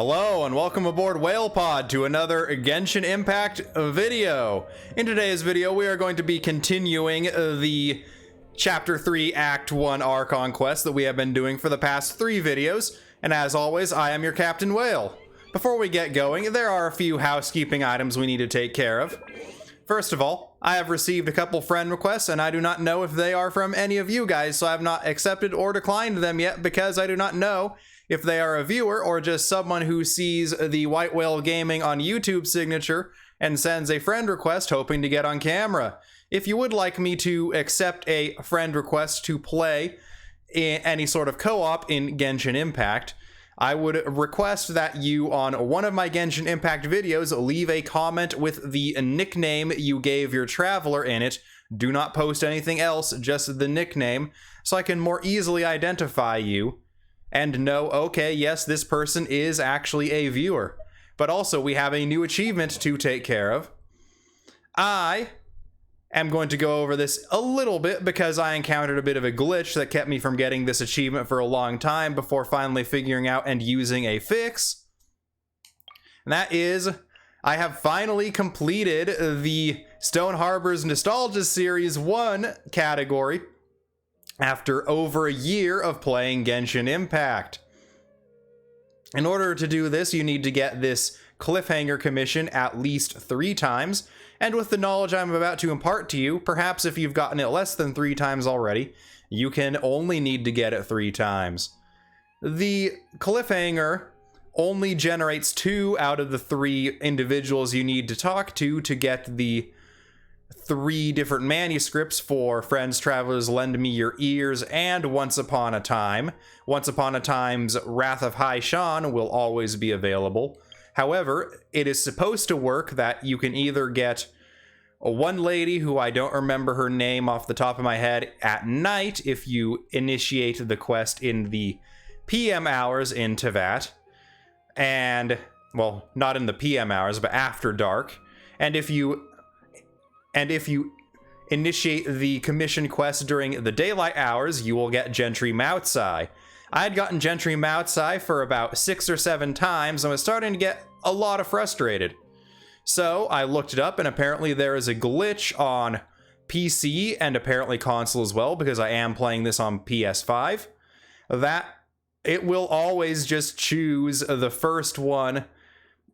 Hello and welcome aboard WhalePod to another Genshin Impact video. In today's video we are going to be continuing the Chapter 3 Act 1 Archon quest that we have been doing for the past 3 videos, and as always I am your Captain Whale. Before we get going, there are a few housekeeping items we need to take care of. First of all, I have received a couple friend requests and I do not know if they are from any of you guys, so I have not accepted or declined them yet because I do not know if they are a viewer or just someone who sees the White Whale Gaming on YouTube signature and sends a friend request hoping to get on camera. If you would like me to accept a friend request to play in any sort of co-op in Genshin Impact, I would request that you, on one of my Genshin Impact videos, leave a comment with the nickname you gave your traveler in it. Do not post anything else, just the nickname, so I can more easily identify you and know, okay, yes, this person is actually a viewer. But also, we have a new achievement to take care of. I am going to go over this a little bit because I encountered a bit of a glitch that kept me from getting this achievement for a long time before finally figuring out and using a fix. And that is, I have finally completed the Stone Harbor's Nostalgia Series 1 category after over a year of playing Genshin Impact. In order to do this, you need to get this cliffhanger commission at least 3 times, and with the knowledge I'm about to impart to you, perhaps if you've gotten it less than 3 times already, you can only need to get it 3 times. The cliffhanger only generates 2 out of the 3 individuals you need to talk to get the 3 different manuscripts for Friends, Travelers, Lend Me Your Ears, and Once Upon a Time. Once Upon a Time's Wrath of High Shan will always be available. However, it is supposed to work that you can either get one lady, who I don't remember her name off the top of my head, at night if you initiate the quest in the PM hours in Tevat. And, well, not in the PM hours, but after dark. And if you initiate the commission quest during the daylight hours, you will get Gentry Moutsai. I had gotten Gentry Moutsai for about 6 or 7 times and was starting to get a lot of frustrated. So I looked it up, and apparently there is a glitch on PC and apparently console as well, because I am playing this on PS5, that it will always just choose the first one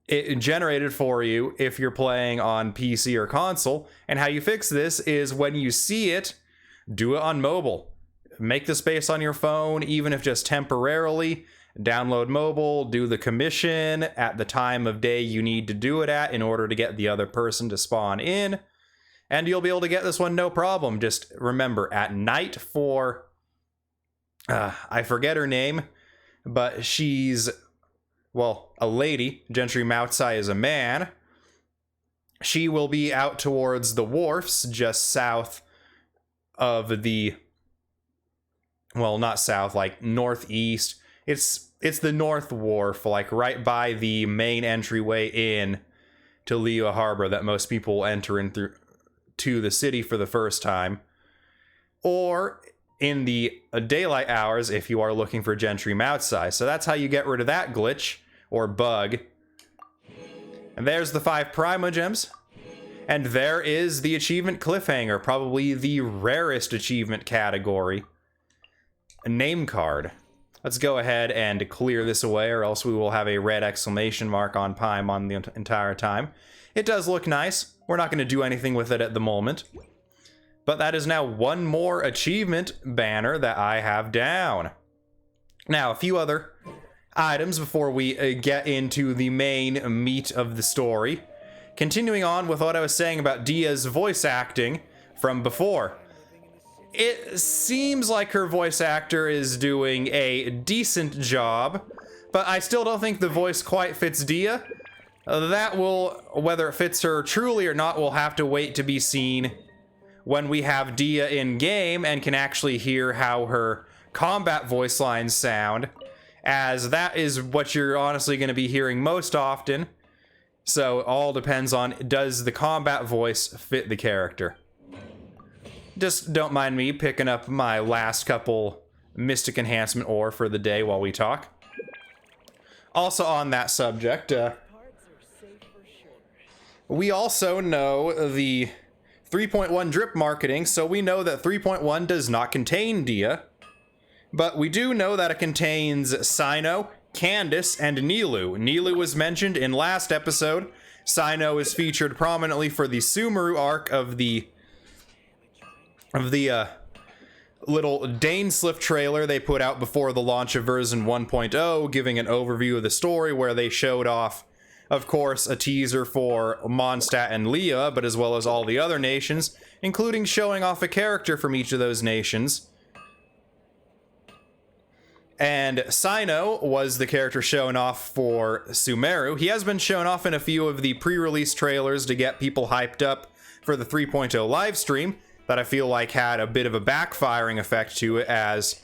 it generated for you if you're playing on PC or console. And how you fix this is, when you see it, do it on mobile. Make the space on your phone, even if just temporarily. Download mobile, do the commission at the time of day you need to do it at in order to get the other person to spawn in, and you'll be able to get this one no problem. Just remember, at night for I forget her name, but she's, well, a lady. Gentry Moutsai is a man. She will be out towards the wharfs just south of the, well, not south, like northeast. It's the North Wharf, like right by the main entryway in to Liyue Harbor that most people enter in through to the city for the first time. Or in the daylight hours if you are looking for Gentry Moutsai. So that's how you get rid of that glitch or bug. And there's the 5 Primogems. And there is the achievement cliffhanger, probably the rarest achievement category. A name card. Let's go ahead and clear this away, or else we will have a red exclamation mark on Paimon the entire time. It does look nice. We're not going to do anything with it at the moment. But that is now one more achievement banner that I have down. Now, a few other items before we get into the main meat of the story. Continuing on with what I was saying about Dia's voice acting from before. It seems like her voice actor is doing a decent job, but I still don't think the voice quite fits Dia. That will, whether it fits her truly or not, will have to wait to be seen when we have Dia in game and can actually hear how her combat voice lines sound, as that is what you're honestly going to be hearing most often. So it all depends on, does the combat voice fit the character? Just don't mind me picking up my last couple Mystic Enhancement ore for the day while we talk. Also on that subject, we also know the 3.1 drip marketing, so we know that 3.1 does not contain Dia, but we do know that it contains Cyno, Candace, and Nilou. Nilou was mentioned in last episode. Cyno is featured prominently for the Sumeru arc of the little Daneslip trailer they put out before the launch of version 1.0, giving an overview of the story where they showed off, of course, a teaser for Mondstadt and Leah, but as well as all the other nations, including showing off a character from each of those nations. And Cyno was the character shown off for Sumeru. He has been shown off in a few of the pre-release trailers to get people hyped up for the 3.0 livestream, that I feel like had a bit of a backfiring effect to it, as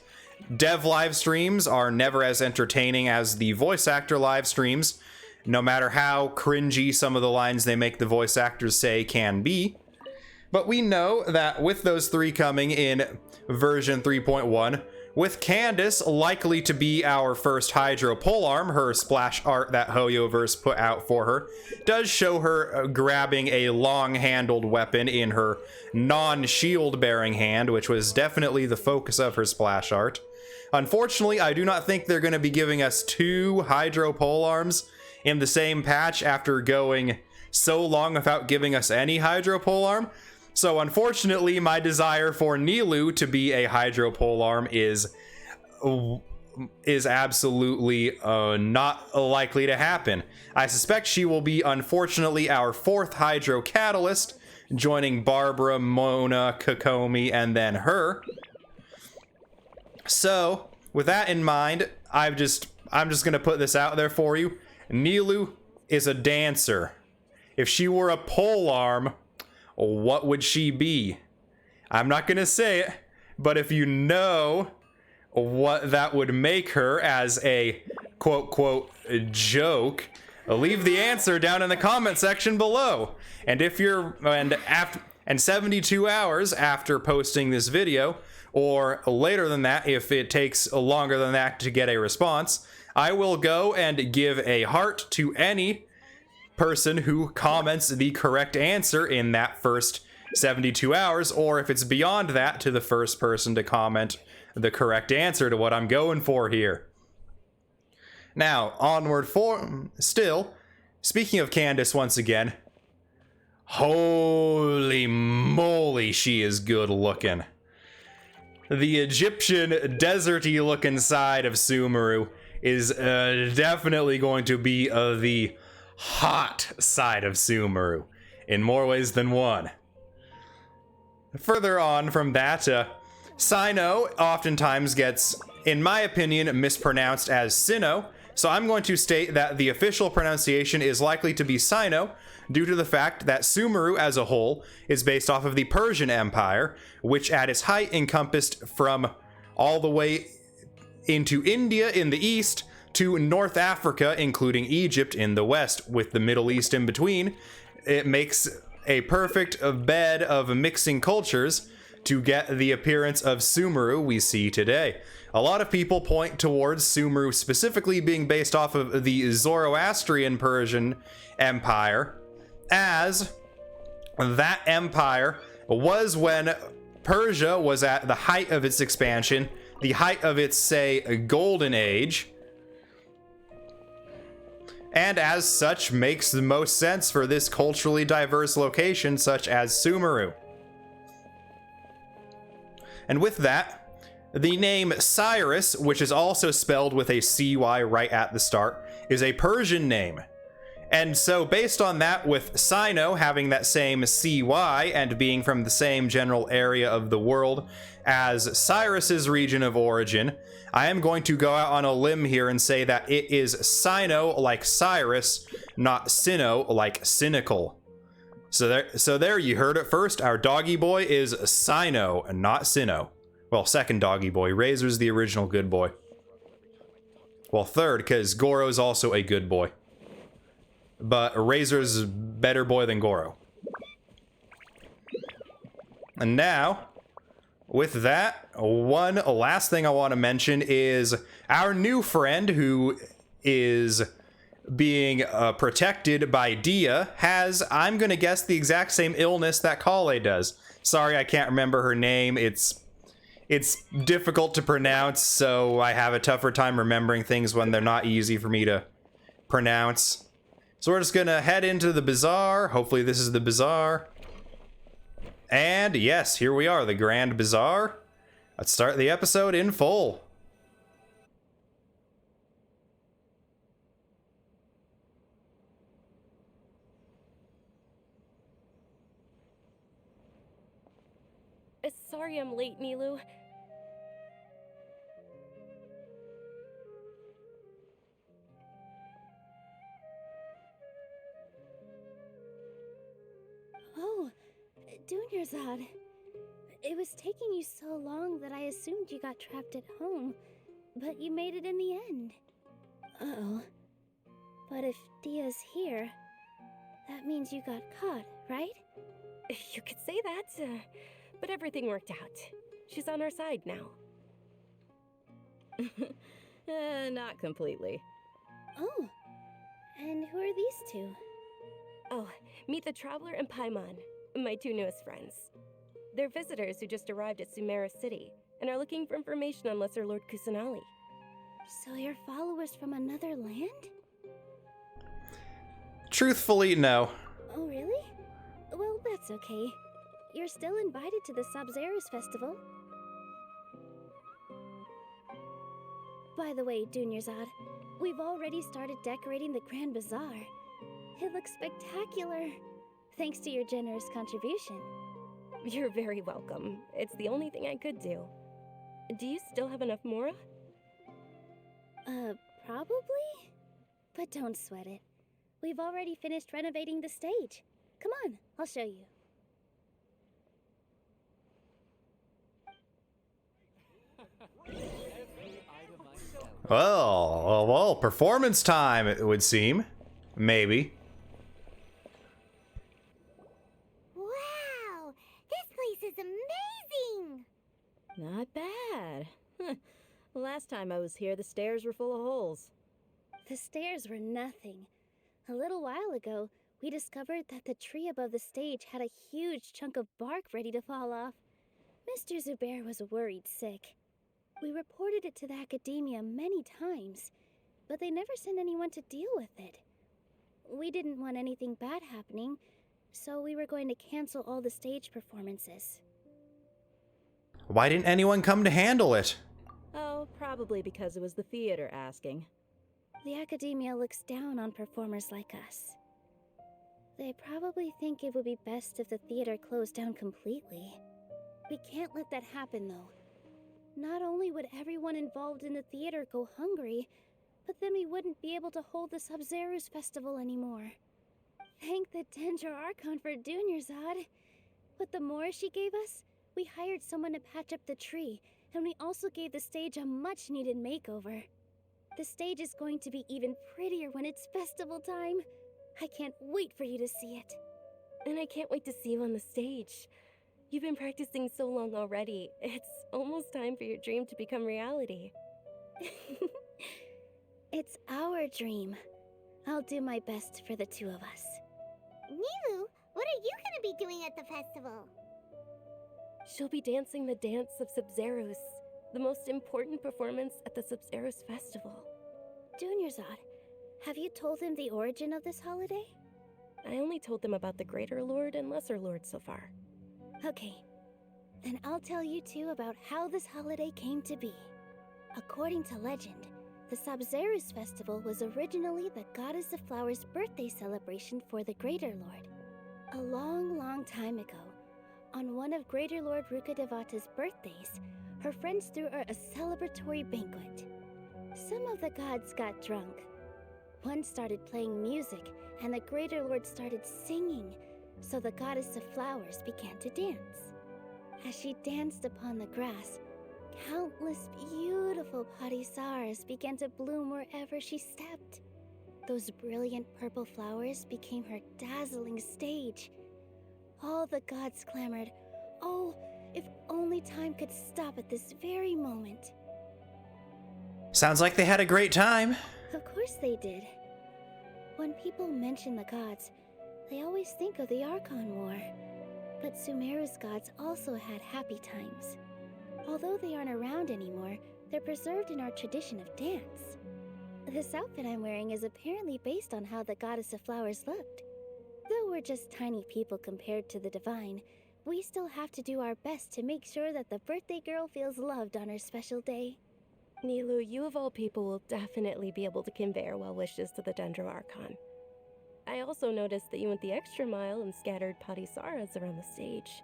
dev live streams are never as entertaining as the voice actor live streams, no matter how cringy some of the lines they make the voice actors say can be. But we know that with those three coming in version 3.1, with Candace likely to be our first Hydro Polearm, her splash art that Hoyoverse put out for her does show her grabbing a long-handled weapon in her non-shield bearing hand, which was definitely the focus of her splash art. Unfortunately, I do not think they're going to be giving us two Hydro Polearms in the same patch after going so long without giving us any Hydro Polearm. So unfortunately, my desire for Nilou to be a Hydro Polearm is absolutely not likely to happen. I suspect she will be, unfortunately, our fourth Hydro Catalyst, joining Barbara, Mona, Kokomi, and then her. So, with that in mind, I'm just gonna put this out there for you. Nilou is a dancer. If she were a polearm, what would she be? I'm not gonna say it, but if you know what that would make her as a quote joke, leave the answer down in the comment section below. And if you're and 72 hours after posting this video, or later than that if it takes longer than that to get a response, I will go and give a heart to any person who comments the correct answer in that first 72 hours, or if it's beyond that, to the first person to comment the correct answer to what I'm going for here. Now, onward still, speaking of Candace once again, holy moly, she is good looking. The Egyptian deserty looking side of Sumeru is definitely going to be the hot side of Sumeru in more ways than one. Further on from that, Cyno oftentimes gets, in my opinion, mispronounced as Sinnoh, so I'm going to state that the official pronunciation is likely to be Cyno due to the fact that Sumeru as a whole is based off of the Persian Empire, which at its height encompassed from all the way into India in the east to North Africa, including Egypt in the west, with the Middle East in between. It makes a perfect bed of mixing cultures to get the appearance of Sumeru we see today. A lot of people point towards Sumeru specifically being based off of the Zoroastrian Persian Empire, as that empire was when Persia was at the height of its expansion, the height of its, say, golden age, and as such makes the most sense for this culturally diverse location such as Sumeru. And with that, the name Cyrus, which is also spelled with a CY right at the start, is a Persian name. And so based on that, with Cyno having that same CY and being from the same general area of the world as Cyrus's region of origin, I am going to go out on a limb here and say that it is Cyno like Cyrus, not Sinnoh like cynical. So there you heard it first. Our doggy boy is Cyno and not Sinnoh. Well, second doggy boy. Razor's the original good boy. Well, third, because Goro's also a good boy. But Razor's better boy than Goro. And now, with that, one last thing I want to mention is our new friend who is being protected by Dia has, I'm gonna guess, the exact same illness that Kale does. Sorry, I can't remember her name. It's difficult to pronounce, so I have a tougher time remembering things when they're not easy for me to pronounce. So we're just gonna head into the bazaar. Hopefully this is the bazaar. And yes, here we are, the Grand Bazaar. Let's start the episode in full. Sorry I'm late, Nilu. Oh, Dunyarzad. It was taking you so long that I assumed you got trapped at home, but you made it in the end. Uh-oh. But if Dia's here, that means you got caught, right? You could say that, but everything worked out. She's on our side now. Not completely. Oh, and who are these two? Oh, meet the Traveler and Paimon, my two newest friends. They're visitors who just arrived at Sumeru City and are looking for information on Lesser Lord Kusanali. So you're followers from another land? Truthfully, no. Oh, really? Well, that's okay. You're still invited to the Sabzeruz festival. By the way, Dunyarzad, we've already started decorating the Grand Bazaar. It looks spectacular, thanks to your generous contribution. You're very welcome. It's the only thing I could do. Do you still have enough Mora? Probably? But don't sweat it. We've already finished renovating the stage. Come on, I'll show you. Well, performance time, it would seem. Maybe. Wow! This place is amazing! Not bad. Last time I was here, the stairs were full of holes. The stairs were nothing. A little while ago, we discovered that the tree above the stage had a huge chunk of bark ready to fall off. Mr. Zubair was worried sick. We reported it to the academia many times, but they never sent anyone to deal with it. We didn't want anything bad happening, so we were going to cancel all the stage performances. Why didn't anyone come to handle it? Oh, probably because it was the theater asking. The academia looks down on performers like us. They probably think it would be best if the theater closed down completely. We can't let that happen, though. Not only would everyone involved in the theater go hungry, but then we wouldn't be able to hold the Sabzeruz festival anymore. Thank the Dendra Archon for Dunyarzad. With the Mora she gave us, we hired someone to patch up the tree, and we also gave the stage a much-needed makeover. The stage is going to be even prettier when it's festival time. I can't wait for you to see it. And I can't wait to see you on the stage. You've been practicing so long already. It's almost time for your dream to become reality. It's our dream. I'll do my best for the two of us. Nilu, what are you gonna be doing at the festival? She'll be dancing the dance of Sabzeruz, the most important performance at the Sabzeruz festival. Dunyarzad, have you told him the origin of this holiday? I only told them about the Greater Lord and Lesser Lord so far. Okay, then I'll tell you two about how this holiday came to be. According to legend, the Sabzeruz festival was originally the Goddess of Flowers' birthday celebration for the Greater Lord. A long, long time ago, on one of Greater Lord Rukkhadevata's birthdays, her friends threw her a celebratory banquet. Some of the gods got drunk. One started playing music, and the Greater Lord started singing, so the Goddess of Flowers began to dance. As she danced upon the grass, countless beautiful parisaras began to bloom wherever she stepped. Those brilliant purple flowers became her dazzling stage. All the gods clamored, "Oh, if only time could stop at this very moment." Sounds like they had a great time. Of course course they did. When people mention the gods, they always think of the Archon War. But Sumeru's gods also had happy times. Although they aren't around anymore, they're preserved in our tradition of dance. This outfit I'm wearing is apparently based on how the goddess of flowers looked. Though we're just tiny people compared to the divine, we still have to do our best to make sure that the birthday girl feels loved on her special day. Nilu, you of all people will definitely be able to convey our well wishes to the Dendro Archon. I also noticed that you went the extra mile and scattered Patisaras around the stage.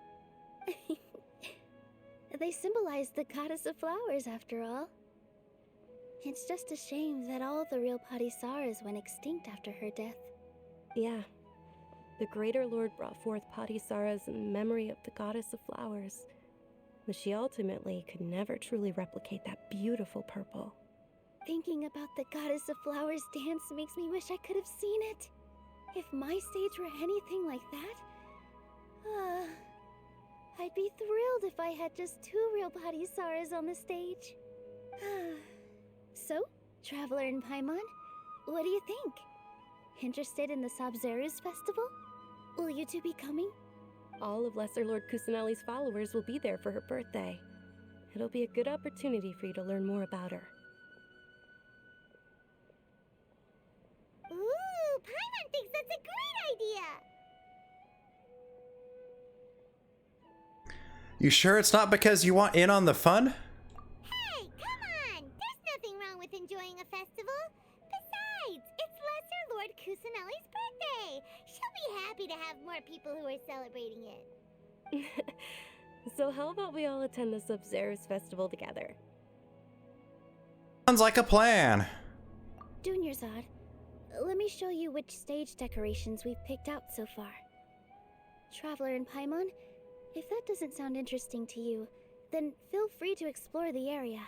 They symbolize the goddess of flowers, after all. It's just a shame that all the real Patisaras went extinct after her death. Yeah. The Greater Lord brought forth Patisaras in memory of the goddess of flowers, but she ultimately could never truly replicate that beautiful purple. Thinking about the goddess of flowers dance makes me wish I could have seen it. If my stage were anything like that, I'd be thrilled if I had just 2 real Patisaras on the stage. So, Traveler and Paimon, what do you think? Interested in the Sabzeruz festival? Will you two be coming? All of Lesser Lord Kusanali's followers will be there for her birthday. It'll be a good opportunity for you to learn more about her. Ooh, Paimon thinks that's a great idea! You sure it's not because you want in on the fun? Hey, come on! There's nothing wrong with enjoying a festival. Besides, it's Lesser Lord Kusanali's birthday. She'll be happy to have more people who are celebrating it. So how about we all attend the Sabzeruz festival together? Sounds like a plan. Dunyarzad, let me show you which stage decorations we've picked out so far. Traveler and Paimon, if that doesn't sound interesting to you, then feel free to explore the area.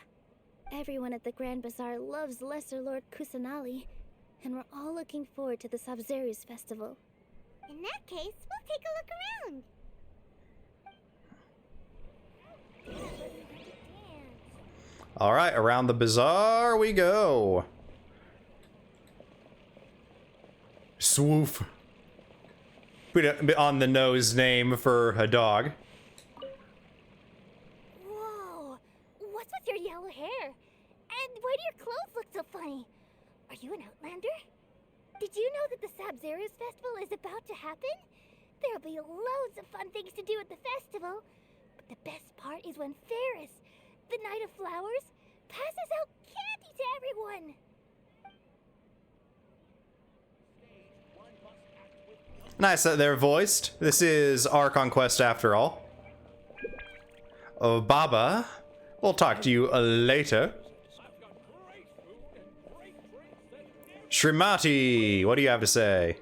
Everyone at the Grand Bazaar loves Lesser Lord Kusanali, and we're all looking forward to the Sabzeruz festival. In that case, we'll take a look around. All right, around the bazaar we go. Swoof. Bit on the nose name for a dog. Whoa! What's with your yellow hair? And why do your clothes look so funny? Are you an Outlander? Did you know that the Sabzeruz festival is about to happen? There'll be loads of fun things to do at the festival. But the best part is when Ferris, the Knight of Flowers, passes out candy to everyone. Nice that they're voiced. This is Archon Quest after all. Oh, Baba. We'll talk to you later. Shrimati, what do you have to say?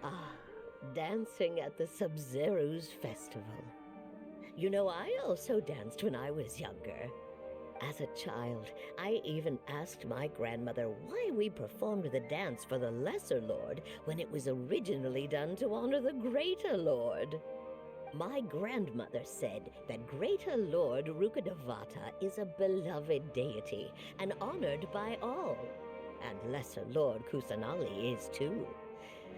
Dancing at the Sabzeruz festival. You know, I also danced when I was younger. As a child, I even asked my grandmother why we performed the dance for the Lesser Lord when it was originally done to honor the Greater Lord. My grandmother said that Greater Lord Rukkhadevata is a beloved deity and honored by all. And Lesser Lord Kusanali is too.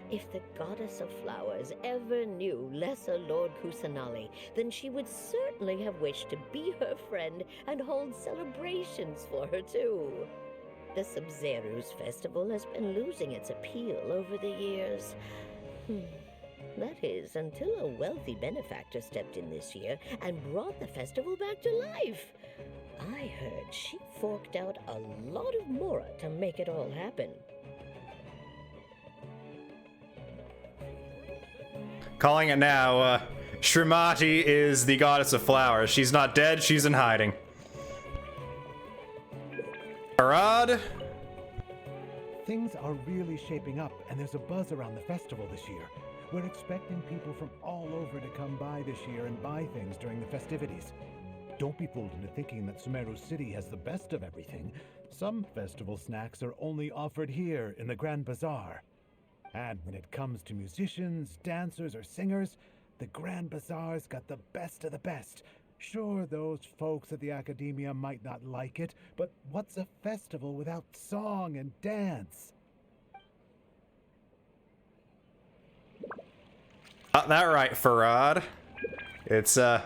If the Goddess of Flowers ever knew Lesser Lord Kusanali, then she would certainly have wished to be her friend and hold celebrations for her too. The Sabzeruz festival has been losing its appeal over the years. That is, until a wealthy benefactor stepped in this year and brought the festival back to life. I heard she forked out a lot of mora to make it all happen. Calling it now, Shrimati is the goddess of flowers. She's not dead, she's in hiding. Arad? Things are really shaping up, and there's a buzz around the festival this year. We're expecting people from all over to come by this year and buy things during the festivities. Don't be fooled into thinking that Sumeru City has the best of everything. Some festival snacks are only offered here in the Grand Bazaar. And when it comes to musicians, dancers, or singers, the Grand Bazaar's got the best of the best. Sure, those folks at the Academia might not like it, but what's a festival without song and dance? That right, Farad. It's a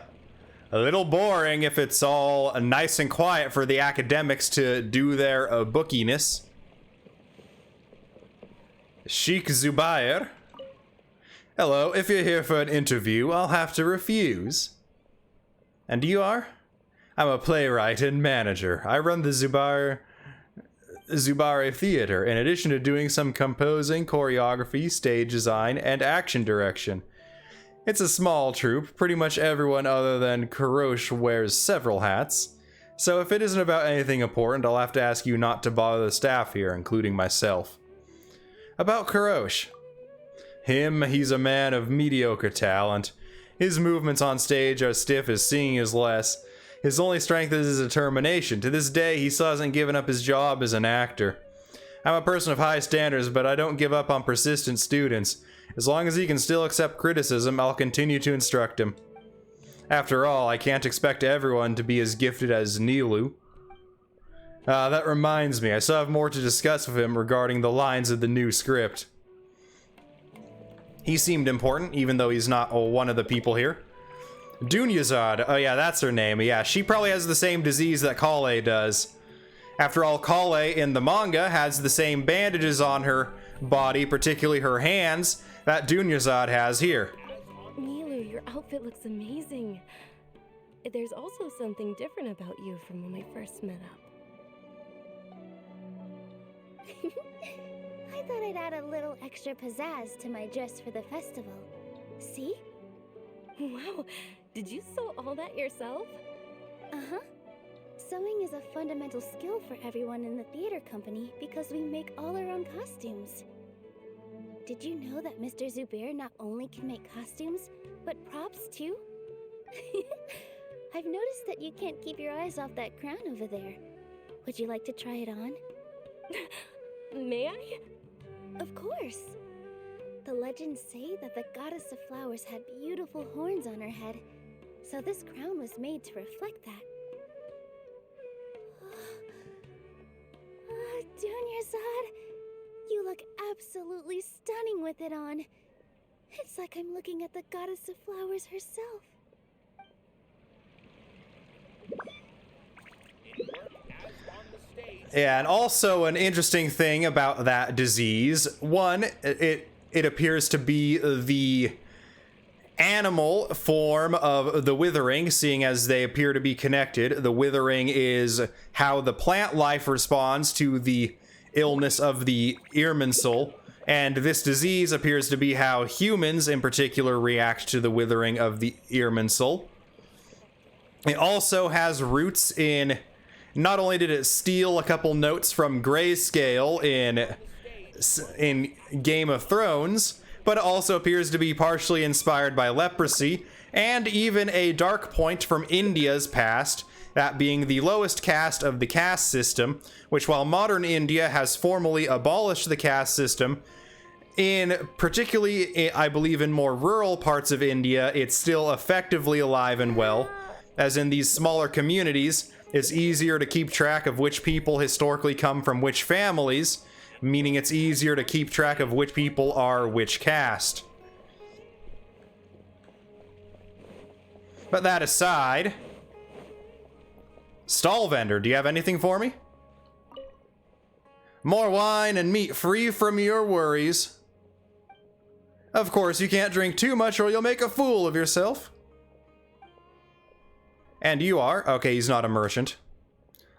little boring if it's all nice and quiet for the academics to do their bookiness. Sheikh Zubair. Hello, if you're here for an interview, I'll have to refuse. And you are? I'm a playwright and manager. I run the Zubare Theater, in addition to doing some composing, choreography, stage design, and action direction. It's a small troupe. Pretty much everyone other than Kurosh wears several hats. So if it isn't about anything important, I'll have to ask you not to bother the staff here, including myself. About Kurosh. He's a man of mediocre talent. His movements on stage are stiff as seeing is less. His only strength is his determination. To this day, he still hasn't given up his job as an actor. I'm a person of high standards, but I don't give up on persistent students. As long as he can still accept criticism, I'll continue to instruct him. After all, I can't expect everyone to be as gifted as Nilu. That reminds me, I still have more to discuss with him regarding the lines of the new script. He seemed important, even though he's not one of the people here. Dunyazad, oh yeah, that's her name. Yeah, she probably has the same disease that Kale does. After all, Kale in the manga has the same bandages on her body, particularly her hands, that Dunyazad has here. Nilu, your outfit looks amazing. There's also something different about you from when we first met up. I thought I'd add a little extra pizzazz to my dress for the festival. See? Wow, did you sew all that yourself? Uh-huh. Sewing is a fundamental skill for everyone in the theater company because we make all our own costumes. Did you know that Mr. Zubair not only can make costumes, but props too? I've noticed that you can't keep your eyes off that crown over there. Would you like to try it on? May I? Of course. The legends say that the goddess of flowers had beautiful horns on her head, so this crown was made to reflect that. Dunyazad, you look absolutely stunning with it on. It's like I'm looking at the goddess of flowers herself. Yeah, and also an interesting thing about that disease. One, it appears to be the animal form of the withering, seeing as they appear to be connected. The withering is how the plant life responds to the illness of the Irminsul, and this disease appears to be how humans in particular react to the withering of the Irminsul. It also has roots in... Not only did it steal a couple notes from Grayscale in Game of Thrones, but it also appears to be partially inspired by leprosy, and even a dark point from India's past, that being the lowest caste of the caste system, which while modern India has formally abolished the caste system, particularly, I believe, in more rural parts of India, it's still effectively alive and well, as in these smaller communities, it's easier to keep track of which people historically come from which families, meaning it's easier to keep track of which people are which caste. But that aside, stall vendor, do you have anything for me? More wine and meat free from your worries. Of course, you can't drink too much or you'll make a fool of yourself. And you are? Okay, he's not a merchant.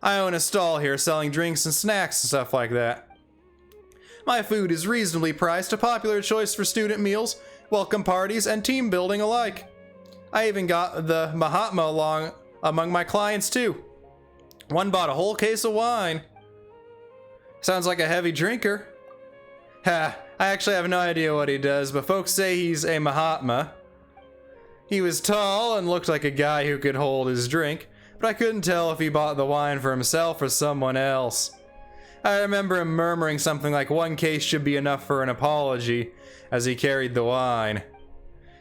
I own a stall here selling drinks and snacks and stuff like that. My food is reasonably priced, a popular choice for student meals, welcome parties, and team building alike. I even got the Mahatma along among my clients too. One bought a whole case of wine. Sounds like a heavy drinker. Ha, I actually have no idea what he does, but folks say he's a Mahatma. He was tall and looked like a guy who could hold his drink, but I couldn't tell if he bought the wine for himself or someone else. I remember him murmuring something like one case should be enough for an apology as he carried the wine.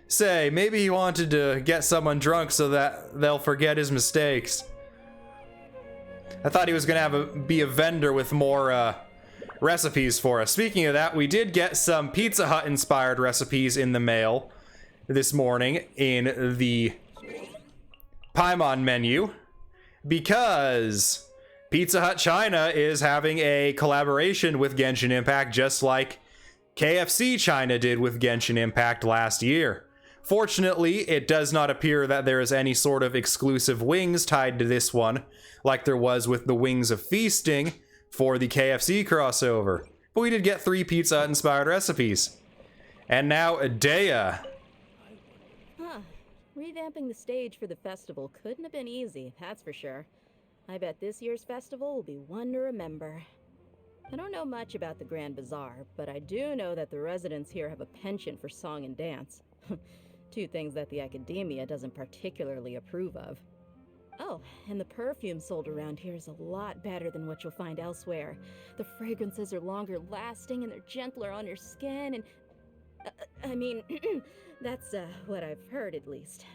Say, maybe he wanted to get someone drunk so that they'll forget his mistakes. I thought he was going to be a vendor with more recipes for us. Speaking of that, we did get some Pizza Hut inspired recipes in the mail. this morning in the Paimon menu because Pizza Hut China is having a collaboration with Genshin Impact, just like KFC China did with Genshin Impact last year. Fortunately, it does not appear that there is any sort of exclusive wings tied to this one, like there was with the Wings of Feasting for the KFC crossover. But we did get 3 Pizza Hut inspired recipes. And now Dea. Huh. Revamping the stage for the festival couldn't have been easy, that's for sure. I bet this year's festival will be one to remember. I don't know much about the Grand Bazaar, but I do know that the residents here have a penchant for song and dance. 2 things that the academia doesn't particularly approve of. Oh, and the perfume sold around here is a lot better than what you'll find elsewhere. The fragrances are longer lasting and they're gentler on your skin and... I mean, that's what I've heard at least.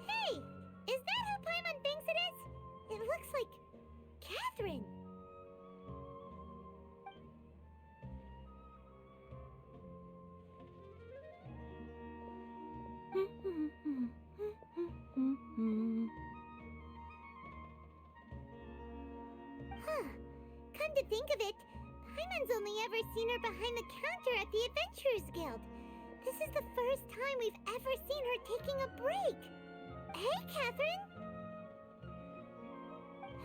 Hey! Is that who Paimon thinks it is? It looks like Catherine. Huh. Come to think of it, Paimon's only ever seen her behind the counter at the Adventurers Guild. This is the first time we've ever seen her taking a break. Hey, Catherine!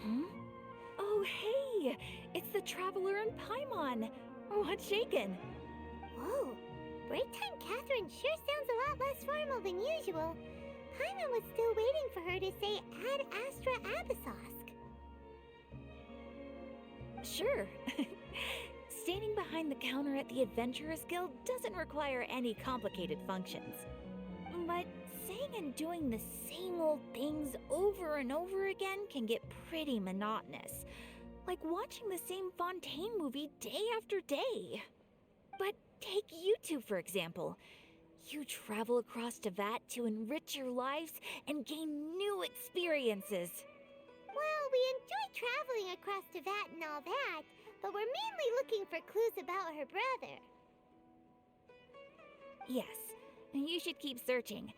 Huh? Oh, hey! It's the Traveler and Paimon! What's shaken? Whoa, break time Catherine sure sounds a lot less formal than usual. Paimon was still waiting for her to say Ad Astra Abyssosque. Sure. Standing behind the counter at the Adventurers Guild doesn't require any complicated functions. But saying and doing the same old things over and over again can get pretty monotonous. Like watching the same Fontaine movie day after day. But take you two, for example. You travel across Tevat to enrich your lives and gain new experiences. Well, we enjoy traveling across Tevat and all that, but we're mainly looking for clues about her brother. Yes, you should keep searching.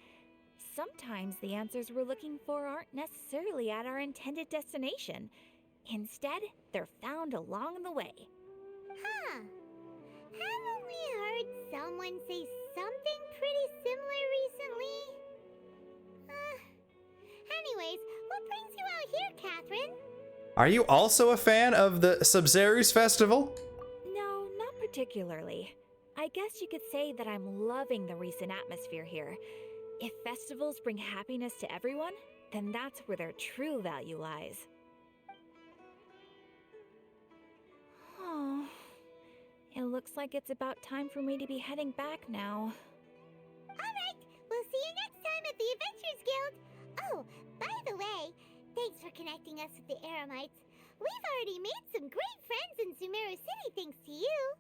Sometimes the answers we're looking for aren't necessarily at our intended destination. Instead, they're found along the way. Huh. Haven't we heard someone say something pretty similar recently? Anyways, what brings you out here, Catherine? Are you also a fan of the Sabzeruz Festival? No, not particularly. I guess you could say that I'm loving the recent atmosphere here. If festivals bring happiness to everyone, then that's where their true value lies. Oh, it looks like it's about time for me to be heading back now. Alright, we'll see you next time at the Adventurers Guild. Oh, by the way, thanks for connecting us with the Eremites. We've already made some great friends in Sumeru City thanks to you.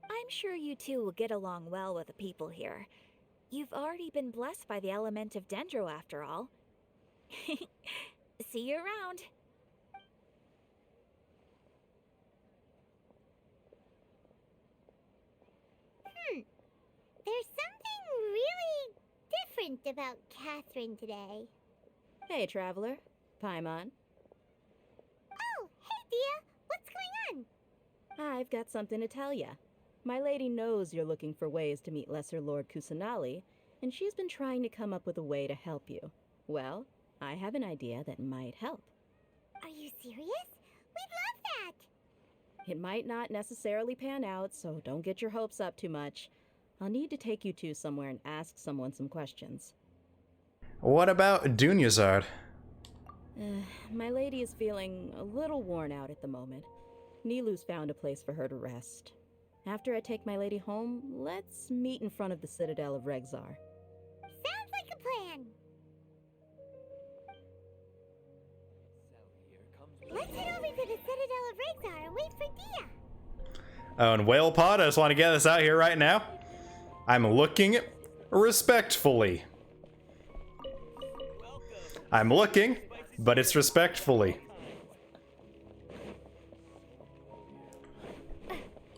I'm sure you two will get along well with the people here. You've already been blessed by the element of Dendro after all. See you around. There's something really different about Catherine today. Hey, Traveler. Paimon. Oh, hey, Dia. What's going on? I've got something to tell ya. My lady knows you're looking for ways to meet Lesser Lord Kusanali, and she's been trying to come up with a way to help you. Well, I have an idea that might help. Are you serious? We'd love that. It might not necessarily pan out, so don't get your hopes up too much. I'll need to take you two somewhere and ask someone some questions. What about Dunyazard? My lady is feeling a little worn out at the moment. Nilu's found a place for her to rest. After I take my lady home, let's meet in front of the Citadel of Regzar. Sounds like a plan. Let's head over to the Citadel of Regzar and wait for Dia. Oh, and Whale Pod, I just want to get this out here right now. I'm looking respectfully. I'm looking, but it's respectfully.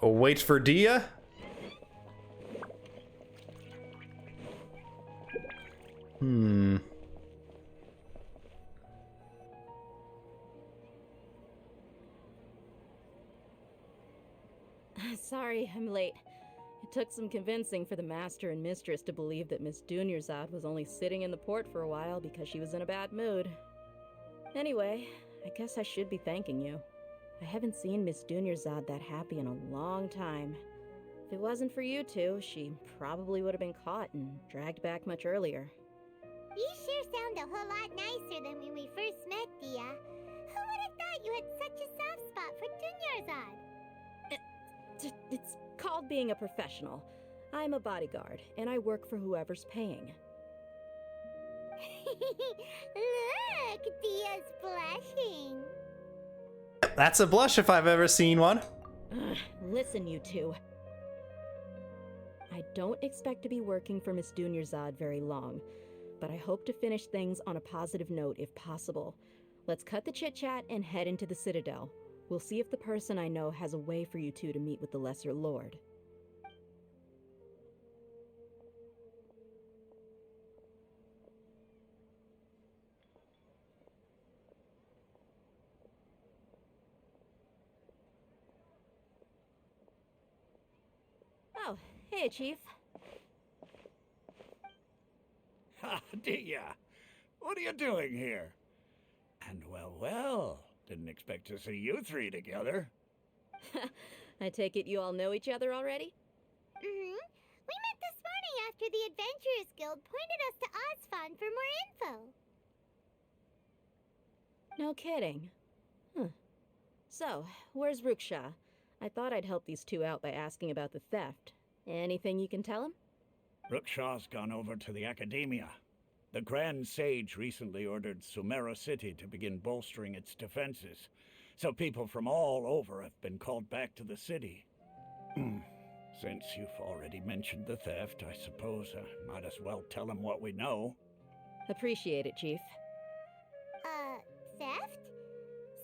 wait for Dia. Sorry, I'm late. It took some convincing for the master and mistress to believe that Miss Dunyarzad was only sitting in the port for a while because she was in a bad mood. Anyway, I guess I should be thanking you. I haven't seen Miss Dunyarzad that happy in a long time. If it wasn't for you two, she probably would have been caught and dragged back much earlier. You sure sound a whole lot nicer than when we first met, Dia. Who would have thought you had such a soft spot for Dunyarzad? It's called being a professional. I'm a bodyguard, and I work for whoever's paying. Look, Dia's blushing. That's a blush if I've ever seen one. Listen, you two. I don't expect to be working for Miss Dunyarzad very long, but I hope to finish things on a positive note if possible. Let's cut the chit-chat and head into the Citadel. We'll see if the person I know has a way for you two to meet with the Lesser Lord. Oh, hey, Chief. Ha, Dia! What are you doing here? And well, didn't expect to see you three together. I take it you all know each other already? We met this morning after the Adventurers Guild pointed us to Osfon for more info. No kidding. So, where's Ruksha? I thought I'd help these two out by asking about the theft. Anything you can tell him? Rukshaw's gone over to the Academia. The Grand Sage recently ordered Sumeru City to begin bolstering its defenses, so people from all over have been called back to the city. Since you've already mentioned the theft, I suppose I might as well tell him what we know. Appreciate it, Chief. Theft?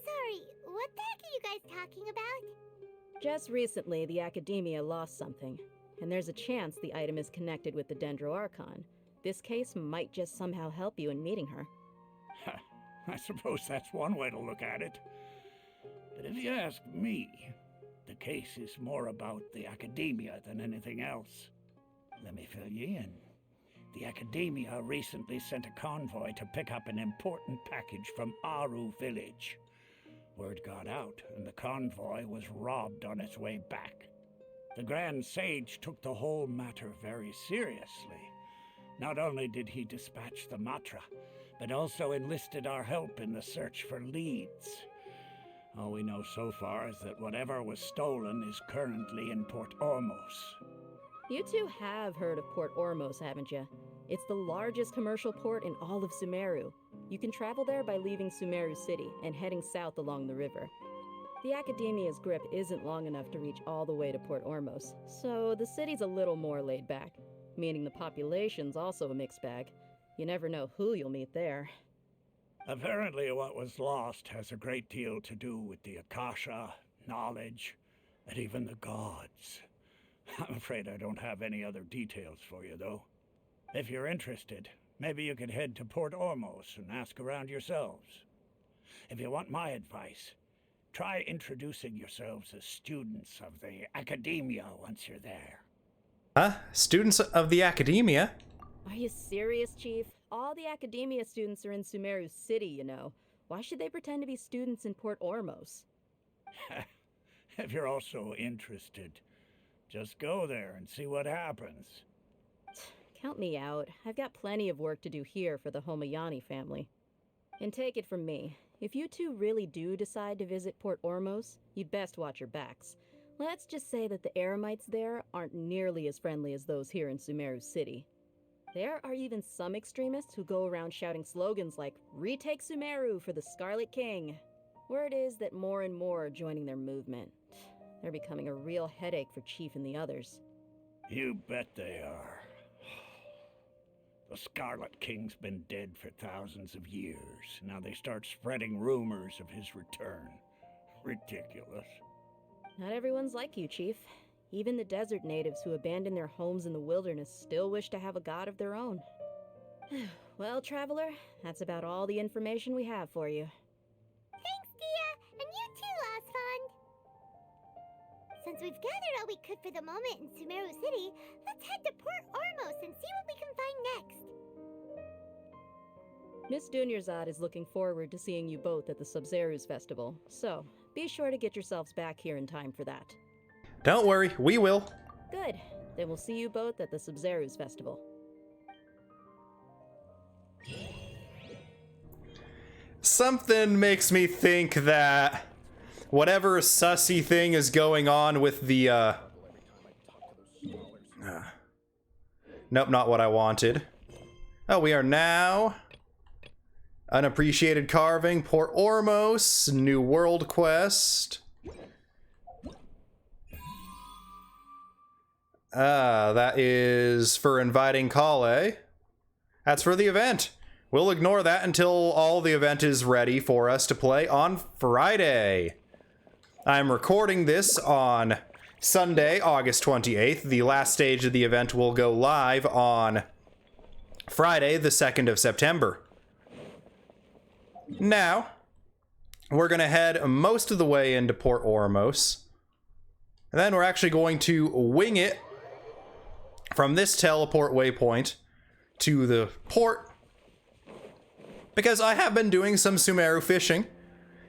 Sorry, what the heck are you guys talking about? Just recently, the Academia lost something, and there's a chance the item is connected with the Dendro Archon. This case might just somehow help you in meeting her. I suppose that's one way to look at it. But if you ask me, the case is more about the Academia than anything else. Let me fill you in. The Academia recently sent a convoy to pick up an important package from Aru village. Word got out, and the convoy was robbed on its way back. The Grand Sage took the whole matter very seriously. Not only did he dispatch the Matra, but also enlisted our help in the search for leads. All we know so far is that whatever was stolen is currently in Port Ormos. You two have heard of Port Ormos, haven't you? It's the largest commercial port in all of Sumeru. You can travel there by leaving Sumeru City and heading south along the river. The Academia's grip isn't long enough to reach all the way to Port Ormos, so the city's a little more laid back, meaning the population's also a mixed bag. You never know who you'll meet there. Apparently what was lost has a great deal to do with the Akasha, knowledge, and even the gods. I'm afraid I don't have any other details for you, though. If you're interested, maybe you could head to Port Ormos and ask around yourselves. If you want my advice, try introducing yourselves as students of the Academia once you're there. Students of the Academia? Are you serious, Chief? All the Academia students are in Sumeru City, you know. Why should they pretend to be students in Port Ormos? If you're also interested, just go there and see what happens. Count me out. I've got plenty of work to do here for the Homayani family. And take it from me, if you two really do decide to visit Port Ormos, you'd best watch your backs. Let's just say that the Eremites there aren't nearly as friendly as those here in Sumeru City. There are even some extremists who go around shouting slogans like, "Retake Sumeru for the Scarlet King." Word is that more and more are joining their movement. They're becoming a real headache for Chief and the others. You bet they are. The Scarlet King's been dead for thousands of years. Now they start spreading rumors of his return. Ridiculous. Not everyone's like you, Chief. Even the desert natives who abandoned their homes in the wilderness still wish to have a god of their own. Well, Traveler, that's about all the information we have for you. Thanks, Dia, and you too, Lost Fund. Since we've gathered all we could for the moment in Sumeru City, let's head to Port Ormos and see what we can find next. Miss Dunyarzad is looking forward to seeing you both at the Sub-Zeru's Festival, so be sure to get yourselves back here in time for that. Don't worry, we will. Good. Then we'll see you both at the Sub-Zeru's Festival. Something makes me think that whatever sussy thing is going on with the, nope, not what I wanted. Oh, we are now... Unappreciated Carving, Port Ormos, New World Quest. That is for inviting Kale. That's for the event. We'll ignore that until all the event is ready for us to play on Friday. I'm recording this on Sunday, August 28th. The last stage of the event will go live on Friday, the 2nd of September. Now, we're going to head most of the way into Port Ormos. And then we're actually going to wing it from this teleport waypoint to the port. Because I have been doing some Sumeru fishing.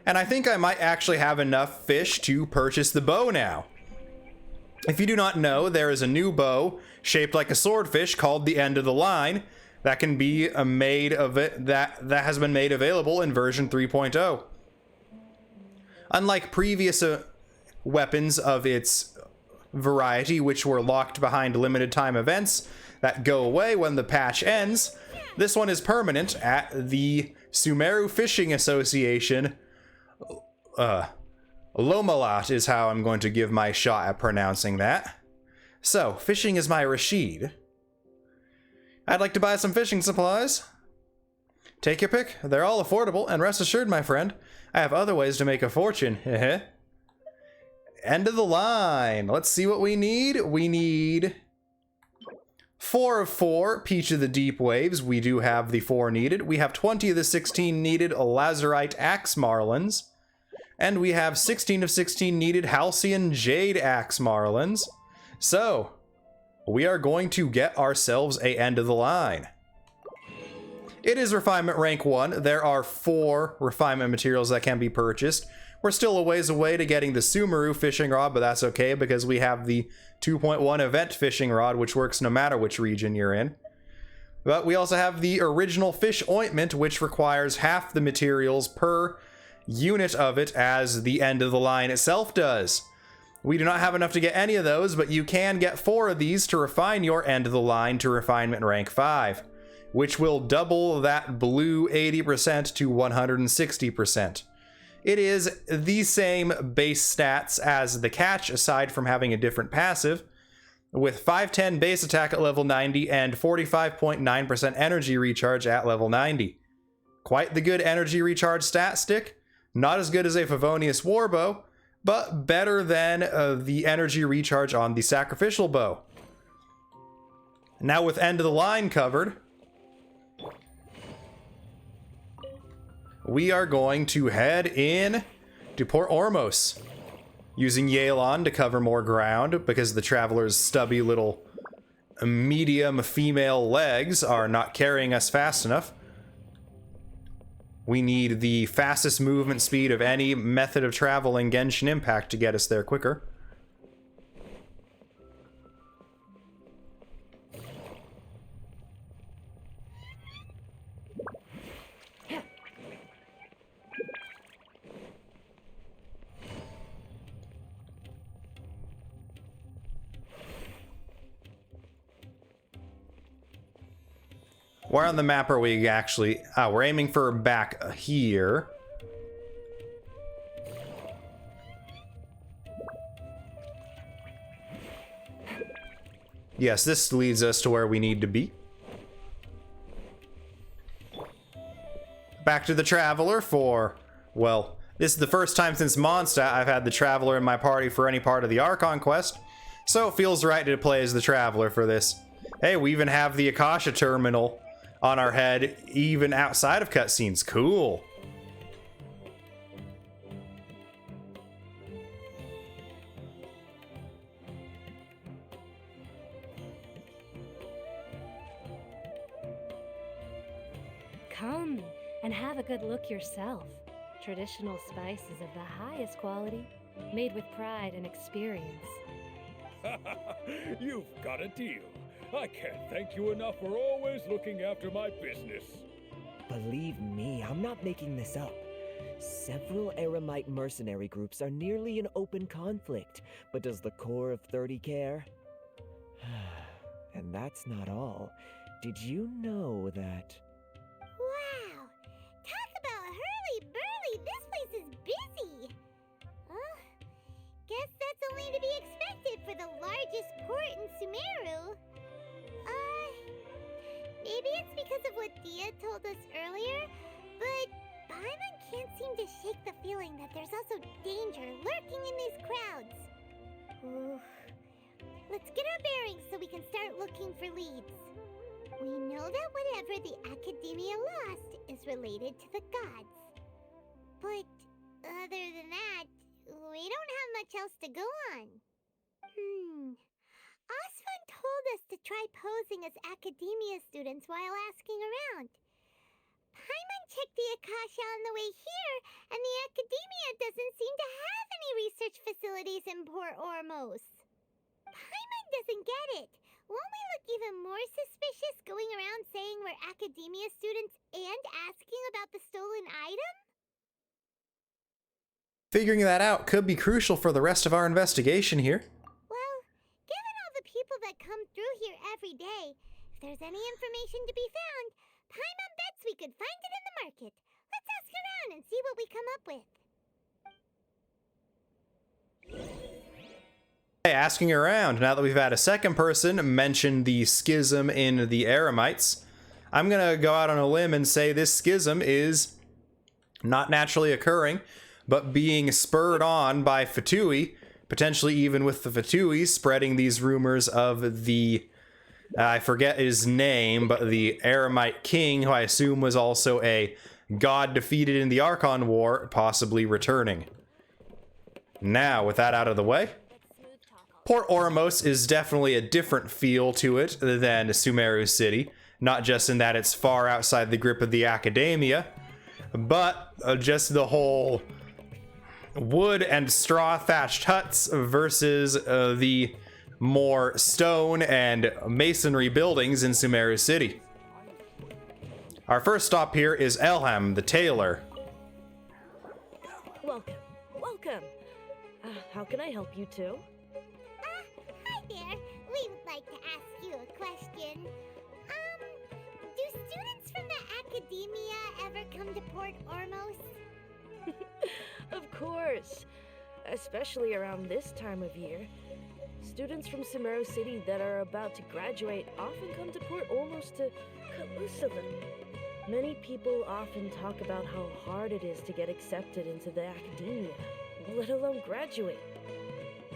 And I think I might actually have enough fish to purchase the bow now. If you do not know, there is a new bow shaped like a swordfish called the End of the Line. That can be made of it, that has been made available in version 3.0. Unlike previous weapons of its variety, which were locked behind limited time events that go away when the patch ends, this one is permanent at the Sumeru Fishing Association. Lomalat is how I'm going to give my shot at pronouncing that. So, fishing is my Rashid. I'd like to buy some fishing supplies. Take your pick. They're all affordable, and rest assured, my friend, I have other ways to make a fortune. End of the line. Let's see what we need. We need 4 of 4 Peach of the Deep Waves. We do have the 4 needed. We have 20 of the 16 needed Lazurite Axe Marlins. And we have 16 of 16 needed Halcyon Jade Axe Marlins. So, we are going to get ourselves a end of the line. It is refinement rank 1. There are 4 refinement materials that can be purchased. We're still a ways away to getting the Sumeru fishing rod, but that's okay because we have the 2.1 event fishing rod, which works no matter which region you're in. But we also have the original fish ointment, which requires half the materials per unit of it as the end of the line itself does. We do not have enough to get any of those, but you can get 4 of these to refine your end of the line to refinement rank 5, which will double that blue 80% to 160%. It is the same base stats as the catch, aside from having a different passive, with 510 base attack at level 90 and 45.9% energy recharge at level 90. Quite the good energy recharge stat stick. Not as good as a Favonius Warbow, but better than the energy recharge on the Sacrificial Bow. Now with end of the line covered, we are going to head in to Port Ormos, using Yelan to cover more ground because the Traveler's stubby little medium female legs are not carrying us fast enough. We need the fastest movement speed of any method of travel in Genshin Impact to get us there quicker. Where on the map are we actually? We're aiming for back here. Yes, this leads us to where we need to be. Back to the Traveler for, well, This is the first time since Mondstadt I've had the Traveler in my party for any part of the Archon quest, so it feels right to play as the Traveler for this. Hey, we even have the Akasha terminal on our head, even outside of cutscenes. Cool. Come and have a good look yourself. Traditional spices of the highest quality, made with pride and experience. You've got a deal. I can't thank you enough for always looking after my business. Believe me, I'm not making this up. Several Eremite mercenary groups are nearly in open conflict, but does the core of 30 care? And that's not all. Did you know that... Wow! Talk about hurly-burly! This place is busy! Guess that's only to be expected for the largest port in Sumeru. Maybe it's because of what Dia told us earlier, but Paimon can't seem to shake the feeling that there's also danger lurking in these crowds. Let's get our bearings so we can start looking for leads. We know that whatever the Academia lost is related to the gods. But other than that, we don't have much else to go on. Osvan told us to try posing as Academia students while asking around. Paimon checked the Akasha on the way here, and the Academia doesn't seem to have any research facilities in Port Ormos. Paimon doesn't get it. Won't we look even more suspicious going around saying we're Academia students and asking about the stolen item? Figuring that out could be crucial for the rest of our investigation here. Well, given all the people that come through here every day, if there's any information to be found, Paimon bets we could find it in the market. Let's ask around and see what we come up with. Hey, asking around, now that we've had a second person mention the schism in the Eremites, I'm gonna go out on a limb and say this schism is not naturally occurring, but being spurred on by Fatui, potentially even with the Fatui spreading these rumors of the, I forget his name, but the Eremite king, who I assume was also a god defeated in the Archon War, possibly returning. Now, with that out of the way, Port Ormos is definitely a different feel to it than Sumeru City, not just in that it's far outside the grip of the Academia, but just the whole wood and straw thatched huts versus the more stone and masonry buildings in Sumeru City. Our first stop here is Elham, the tailor. Welcome, welcome. How can I help you two? Hi there. We would like to ask you a question. Do students from the Academia ever come to Port Ormos? Of course, especially around this time of year. Students from Sumeru City that are about to graduate often come to Port Ormos to cut loose a little. Many people often talk about how hard it is to get accepted into the Academia, let alone graduate.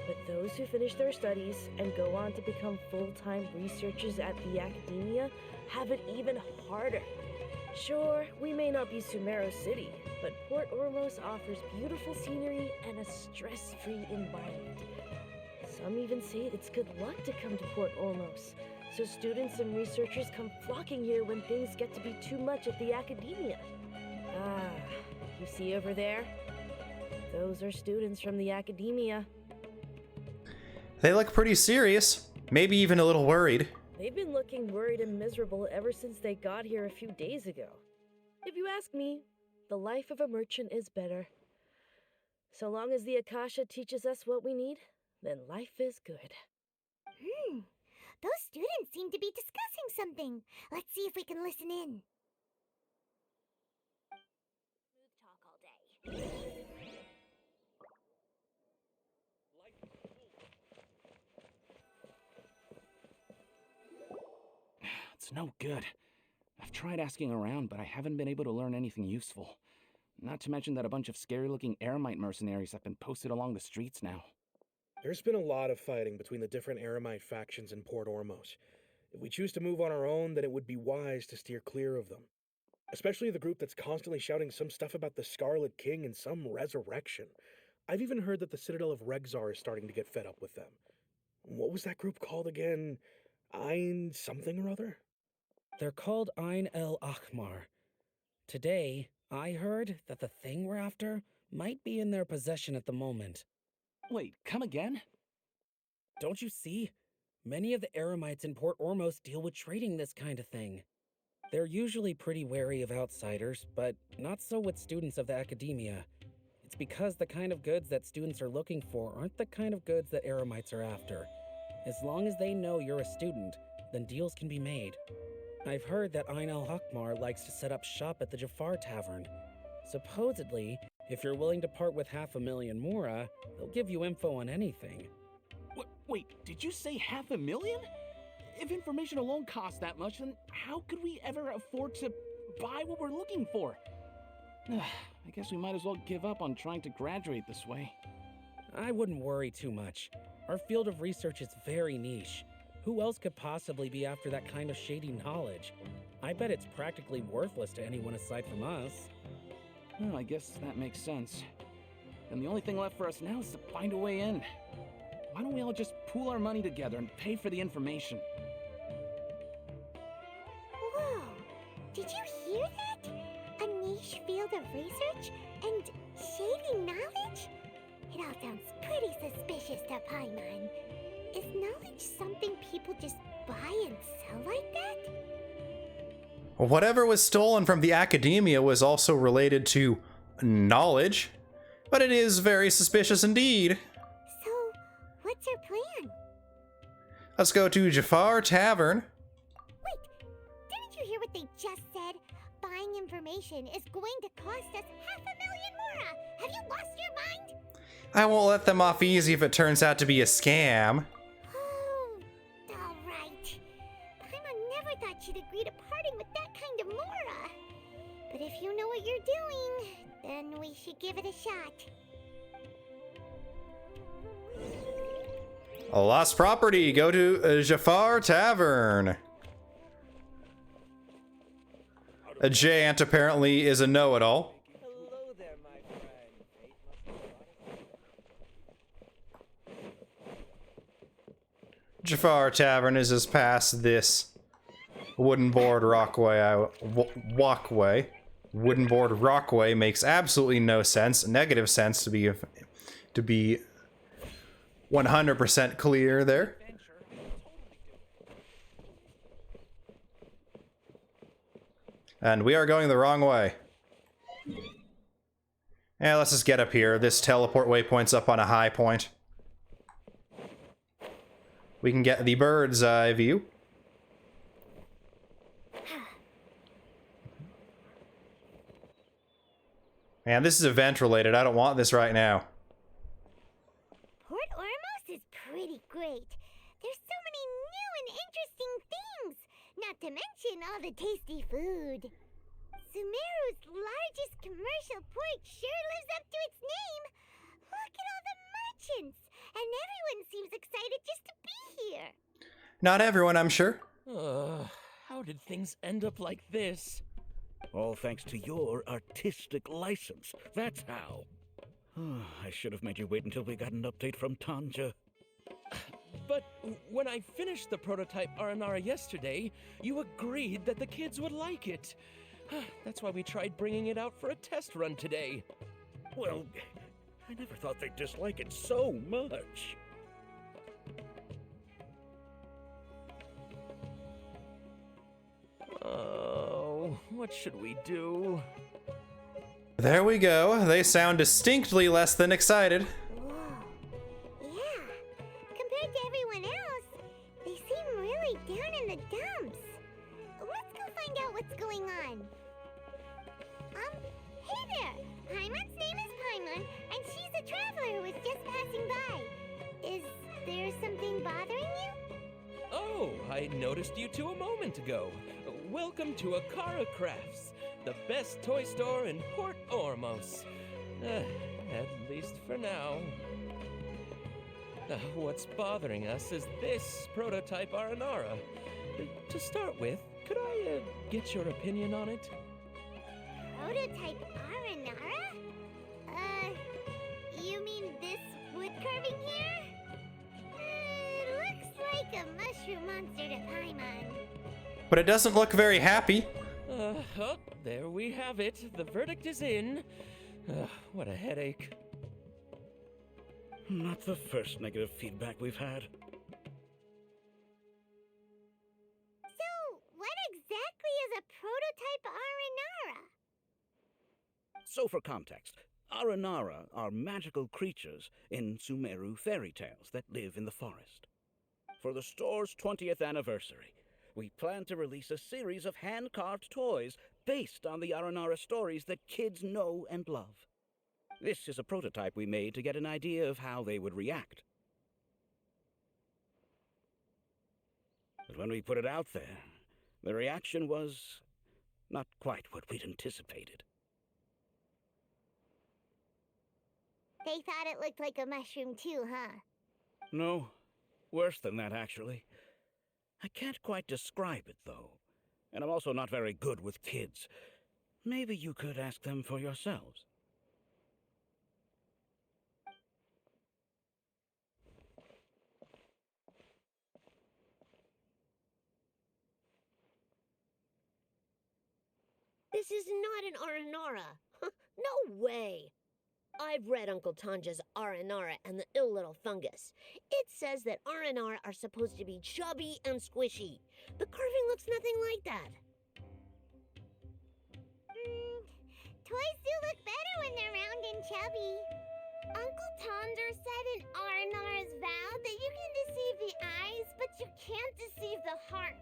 But those who finish their studies and go on to become full-time researchers at the Academia have it even harder. Sure, we may not be Sumeru City, but Port Ormos offers beautiful scenery and a stress-free environment. Some even say it's good luck to come to Port Ormos, so students and researchers come flocking here when things get to be too much at the Academia. Ah, you see over there? Those are students from the Academia. They look pretty serious, maybe even a little worried. They've been looking worried and miserable ever since they got here a few days ago. If you ask me, the life of a merchant is better. So long as the Akasha teaches us what we need, then life is good. Those students seem to be discussing something. Let's see if we can listen in. Smooth talk all day. It's no good. I've tried asking around, but I haven't been able to learn anything useful. Not to mention that a bunch of scary-looking Eremite mercenaries have been posted along the streets now. There's been a lot of fighting between the different Eremite factions in Port Ormos. If we choose to move on our own, then it would be wise to steer clear of them. Especially the group that's constantly shouting some stuff about the Scarlet King and some resurrection. I've even heard that the Citadel of Regzar is starting to get fed up with them. What was that group called again? Ein something or other? They're called Ein El Akhmar. Today, I heard that the thing we're after might be in their possession at the moment. Wait, come again? Don't you see? Many of the Eremites in Port Ormos deal with trading this kind of thing. They're usually pretty wary of outsiders, but not so with students of the academia. It's because the kind of goods that students are looking for aren't the kind of goods that Eremites are after. As long as they know you're a student, then deals can be made. I've heard that Ein El Hakmar likes to set up shop at the Jafar Tavern. Supposedly, if you're willing to part with 500,000 mora, they'll give you info on anything. Wait, did you say 500,000? If information alone costs that much, then how could we ever afford to buy what we're looking for? I guess we might as well give up on trying to graduate this way. I wouldn't worry too much. Our field of research is very niche. Who else could possibly be after that kind of shady knowledge? I bet it's practically worthless to anyone aside from us. Well, I guess that makes sense. Then the only thing left for us now is to find a way in. Why don't we all just pool our money together and pay for the information? Whoa! Did you hear that? A niche field of research and shady knowledge? It all sounds pretty suspicious to Paimon. Is knowledge something people just buy and sell like that? Whatever was stolen from the academia was also related to knowledge, but it is very suspicious indeed. So, what's your plan? Let's go to Jafar Tavern. Wait, didn't you hear what they just said? Buying information is going to cost us 500,000 mora. Have you lost your mind? I won't let them off easy if it turns out to be a scam. Oh, all right. Paimon never thought she'd agree to parting with that kind of mora. But if you know what you're doing, then we should give it a shot. A lost property. Go to Jafar Tavern. A Jant apparently is a know-it-all. Hello there, my friend. Jafar Tavern is just past this wooden board walkway. Wooden board rockway makes absolutely no sense. Negative sense to be 100% clear there. And we are going the wrong way. Yeah, let's just get up here. This teleport waypoint's up on a high point. We can get the bird's eye view. Man, this is event related. I don't want this right now. Port Ormos is pretty great. There's so many new and interesting things. Not to mention all the tasty food. Sumeru's largest commercial port sure lives up to its name. Look at all the merchants. And everyone seems excited just to be here. Not everyone, I'm sure. How did things end up like this? All thanks to your artistic license. That's how. I should have made you wait until we got an update from Tanja. But when I finished the prototype Aranara yesterday, you agreed that the kids would like it. That's why we tried bringing it out for a test run today. Well, I never thought they'd dislike it so much. Oh, what should we do? There we go. They sound distinctly less than excited. Whoa. Yeah. Compared to everyone else, they seem really down in the dumps. Let's go find out what's going on. Hey there! Paimon's name is Paimon, and she's a traveler who was just passing by. Is there something bothering you? Oh, I noticed you two a moment ago. Welcome to Akara Crafts. the best toy store in Port Ormos. At least for now. What's bothering us is this prototype Aranara. To start with, could I get your opinion on it? Prototype Aranara? You mean this wood carving here? It looks like a mushroom monster to Paimon. But it doesn't look very happy. Oh, there we have it. The verdict is in. What a headache. Not the first negative feedback we've had. So, what exactly is a prototype Aranara? So for context, Aranara are magical creatures in Sumeru fairy tales that live in the forest. For the store's 20th anniversary, we plan to release a series of hand-carved toys based on the Aranara stories that kids know and love. This is a prototype we made to get an idea of how they would react. But when we put it out there, the reaction was not quite what we'd anticipated. They thought it looked like a mushroom too, huh? No, worse than that, actually. I can't quite describe it, though. And I'm also not very good with kids. Maybe you could ask them for yourselves. This is not an Aranara. No way. I've read Uncle Tanja's Aranara and the Ill Little Fungus. It says that Aranara are supposed to be chubby and squishy. The carving looks nothing like that. Toys do look better when they're round and chubby. Uncle Tonder said in Aranara's vow that you can deceive the eyes, but you can't deceive the heart.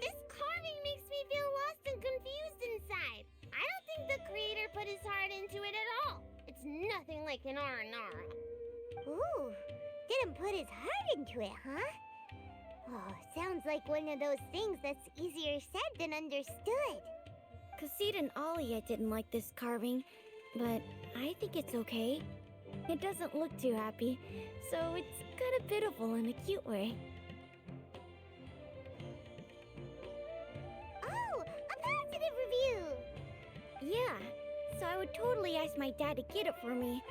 This carving makes me feel lost and confused inside. I don't think the creator put his heart into it at all. It's nothing like an Aranara. Ooh, didn't put his heart into it, huh? Oh, sounds like one of those things that's easier said than understood. Kassid and Alia didn't like this carving, but I think it's okay. It doesn't look too happy, so it's kind of pitiful in a cute way. Oh, a positive review! Yeah, so I would totally ask my dad to get it for me,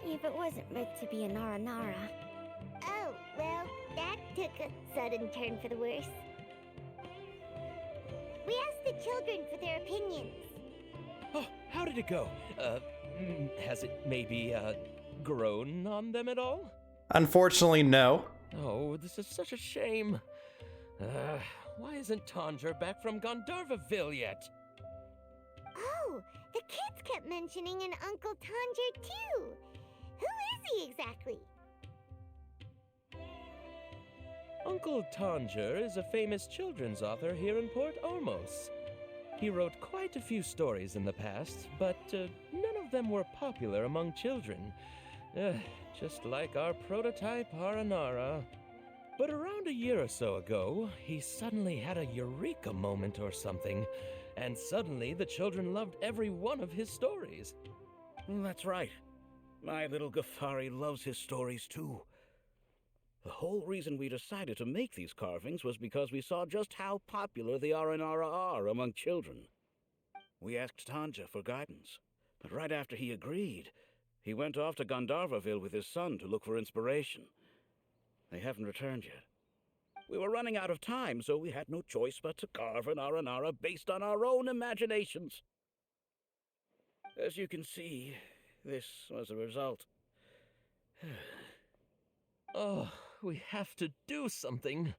if it wasn't meant to be an Aranara. Oh, well, that took a sudden turn for the worse. We asked the children for their opinions. Oh, how did it go? Has it maybe, grown on them at all? Unfortunately, no. Oh, this is such a shame. Why isn't Tanger back from Gandharvaville yet? Oh, the kids kept mentioning an Uncle Tanger too. Who is he exactly? Uncle Tanger is a famous children's author here in Port Ormos. He wrote quite a few stories in the past, but none of them were popular among children. Just like our prototype Aranara. But around a year or so ago, he suddenly had a eureka moment or something, and suddenly the children loved every one of his stories. That's right. My little Ghaffari loves his stories too. The whole reason we decided to make these carvings was because we saw just how popular the Aranara are among children. We asked Tanja for guidance, but right after he agreed, he went off to Gandharvaville with his son to look for inspiration. They haven't returned yet. We were running out of time, so we had no choice but to carve an Aranara based on our own imaginations. As you can see, this was the result. Oh, we have to do something.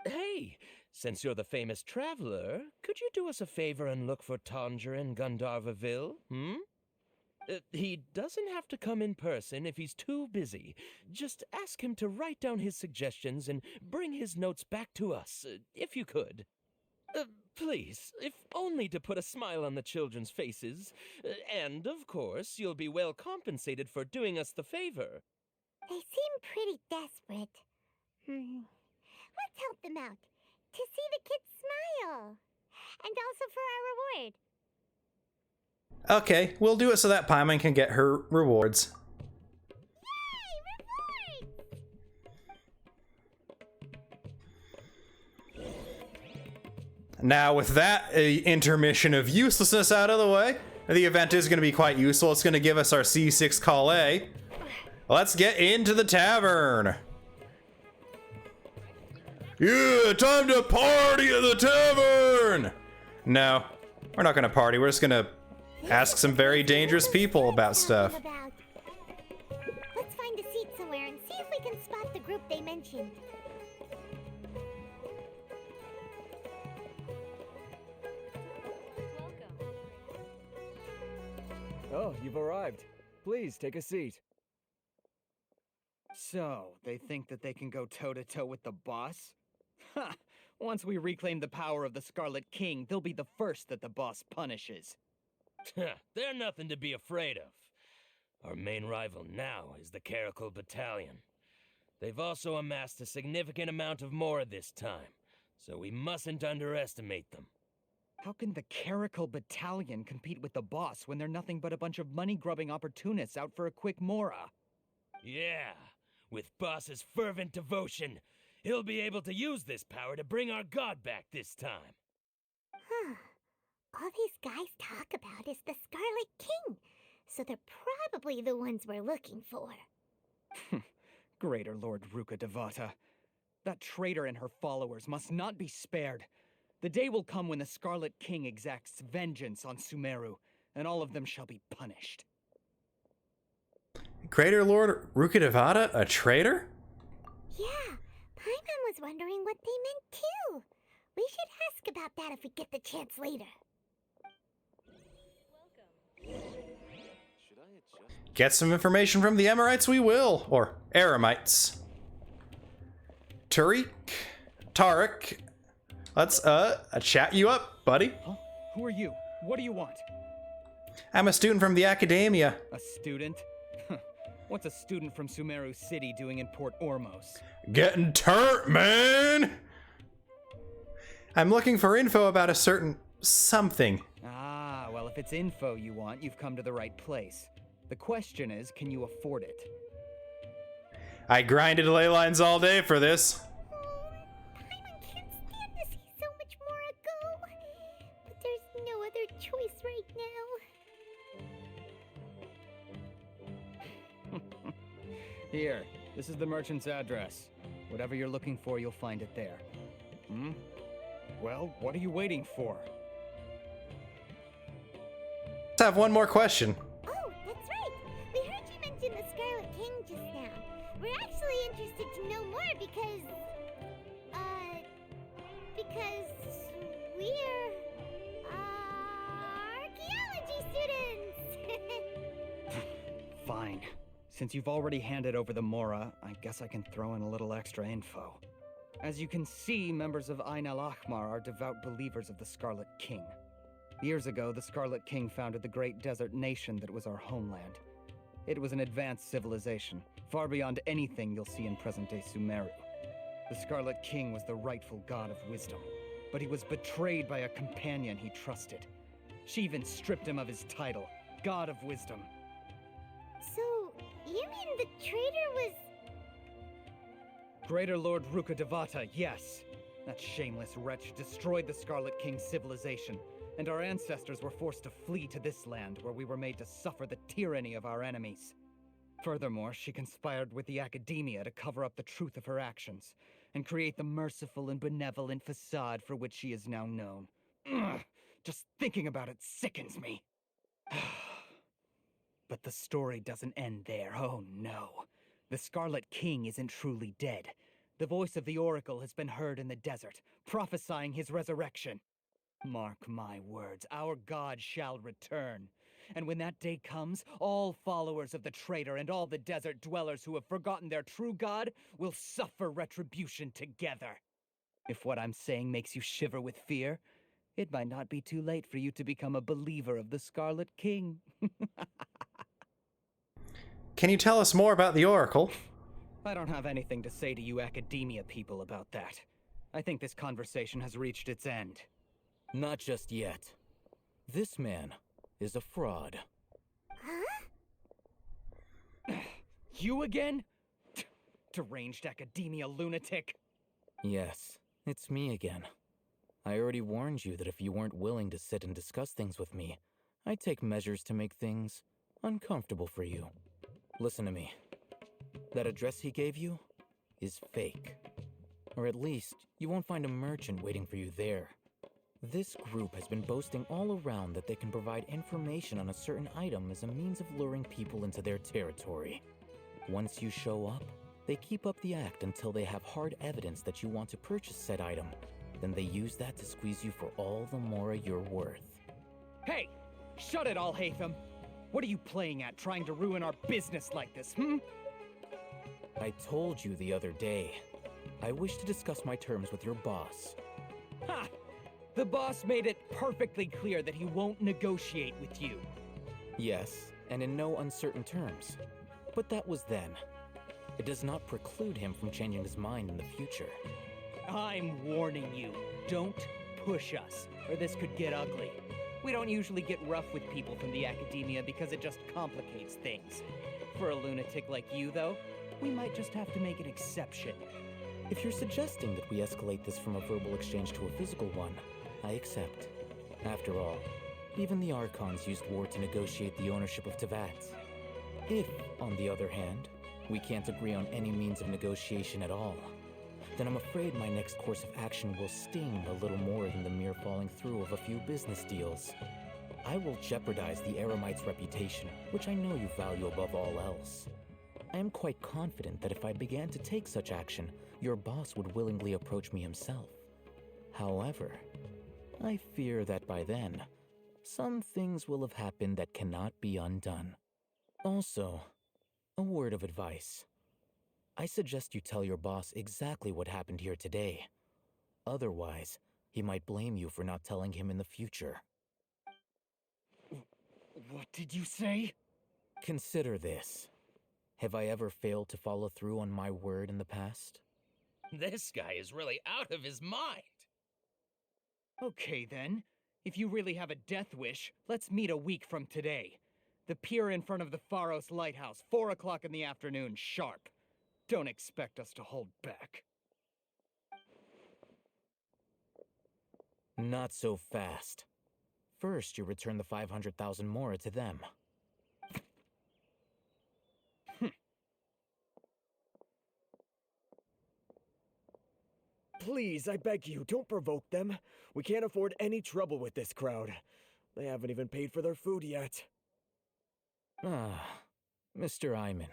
Hey, since you're the famous traveler, could you do us a favor and look for Tanger in Gandharvaville, he doesn't have to come in person if he's too busy. Just ask him to write down his suggestions and bring his notes back to us, if you could. Please, if only to put a smile on the children's faces. And, of course, you'll be well compensated for doing us the favor. They seem pretty desperate. Let's help them out. To see the kids smile. And also for our reward. Okay, we'll do it so that Paimon can get her rewards. Now, with that intermission of uselessness out of the way, the event is going to be quite useful. It's going to give us our C6 Calais. Let's get into the tavern. Yeah, time to party at the tavern! No, we're not going to party. We're just going to ask some very dangerous people about stuff. Let's find a seat somewhere and see if we can spot the group they mentioned. Oh, you've arrived. Please take a seat. So, they think that they can go toe-to-toe with the boss? Ha! Once we reclaim the power of the Scarlet King, they'll be the first that the boss punishes. They're nothing to be afraid of. Our main rival now is the Caracal Battalion. They've also amassed a significant amount of more this time, so we mustn't underestimate them. How can the Caracal Battalion compete with the boss when they're nothing but a bunch of money-grubbing opportunists out for a quick mora? Yeah, with boss's fervent devotion, he'll be able to use this power to bring our god back this time. Huh. All these guys talk about is the Scarlet King, so they're probably the ones we're looking for. Greater Lord Ruka Devata. That traitor and her followers must not be spared. The day will come when the Scarlet King exacts vengeance on Sumeru, and all of them shall be punished. Greater Lord Rukadevata, a traitor? Yeah, Paimon was wondering what they meant too. We should ask about that if we get the chance later. Get some information from the Emirites we will, or Eremites. Tariq, let's chat you up, buddy. Huh? Who are you? What do you want? I'm a student from the academia. A student? What's a student from Sumeru City doing in Port Ormos? Getting turnt, man! I'm looking for info about a certain something. Ah, well, if it's info you want, you've come to the right place. The question is, can you afford it? I grinded ley lines all day for this. Paimon can't stand to see so much more go. But there's no other choice right now. Here, this is the merchant's address. Whatever you're looking for, you'll find it there. Hmm? Well, what are you waiting for? Let's have one more question. Oh, that's right. We heard you mention the Scarlet King just now. We're actually interested to know more because we're, archaeology students. Fine. Since you've already handed over the Mora, I guess I can throw in a little extra info. As you can see, members of Ain al-Ahmar are devout believers of the Scarlet King. Years ago, the Scarlet King founded the great desert nation that was our homeland. It was an advanced civilization, far beyond anything you'll see in present-day Sumeru. The Scarlet King was the rightful god of wisdom, but he was betrayed by a companion he trusted. She even stripped him of his title, God of Wisdom. So, you mean the traitor was... Greater Lord Ruka Devata, yes. That shameless wretch destroyed the Scarlet King's civilization, and our ancestors were forced to flee to this land where we were made to suffer the tyranny of our enemies. Furthermore, she conspired with the academia to cover up the truth of her actions, and create the merciful and benevolent facade for which she is now known. Ugh, just thinking about it sickens me. But the story doesn't end there, oh no. The Scarlet King isn't truly dead. The voice of the Oracle has been heard in the desert, prophesying his resurrection. Mark my words, our god shall return. And when that day comes, all followers of the traitor and all the desert dwellers who have forgotten their true god will suffer retribution together. If what I'm saying makes you shiver with fear, it might not be too late for you to become a believer of the Scarlet King. Can you tell us more about the Oracle? I don't have anything to say to you academia people about that. I think this conversation has reached its end. Not just yet. This man is a fraud. You again? Deranged academia lunatic. Yes, it's me again. I already warned you that if you weren't willing to sit and discuss things with me, I'd take measures to make things uncomfortable for you. Listen to me. That address he gave you is fake. Or at least, you won't find a merchant waiting for you there. This group has been boasting all around that they can provide information on a certain item as a means of luring people into their territory. Once you show up, they keep up the act until they have hard evidence that you want to purchase said item. Then they use that to squeeze you for all the more you're worth. Hey! Shut it all, Hatham! What are you playing at, trying to ruin our business like this, I told you the other day. I wish to discuss my terms with your boss. Ha! The boss made it perfectly clear that he won't negotiate with you. Yes, and in no uncertain terms. But that was then. It does not preclude him from changing his mind in the future. I'm warning you, don't push us, or this could get ugly. We don't usually get rough with people from the academia because it just complicates things. For a lunatic like you, though, we might just have to make an exception. If you're suggesting that we escalate this from a verbal exchange to a physical one, I accept. After all, even the archons used war to negotiate the ownership of Teyvat. If, on the other hand, we can't agree on any means of negotiation at all, then I'm afraid my next course of action will sting a little more than the mere falling through of a few business deals. I will jeopardize the Eremite's reputation, which I know you value above all else. I am quite confident that if I began to take such action, your boss would willingly approach me himself. However, I fear that by then, some things will have happened that cannot be undone. Also, a word of advice. I suggest you tell your boss exactly what happened here today. Otherwise, he might blame you for not telling him in the future. What did you say? Consider this. Have I ever failed to follow through on my word in the past? This guy is really out of his mind. Okay then. If you really have a death wish, let's meet a week from today. The pier in front of the Pharos Lighthouse, 4 o'clock in the afternoon, sharp. Don't expect us to hold back. Not so fast. First, you return the 500,000 mora to them. Please, I beg you, don't provoke them. We can't afford any trouble with this crowd. They haven't even paid for their food yet. Ah, Mr. Iman.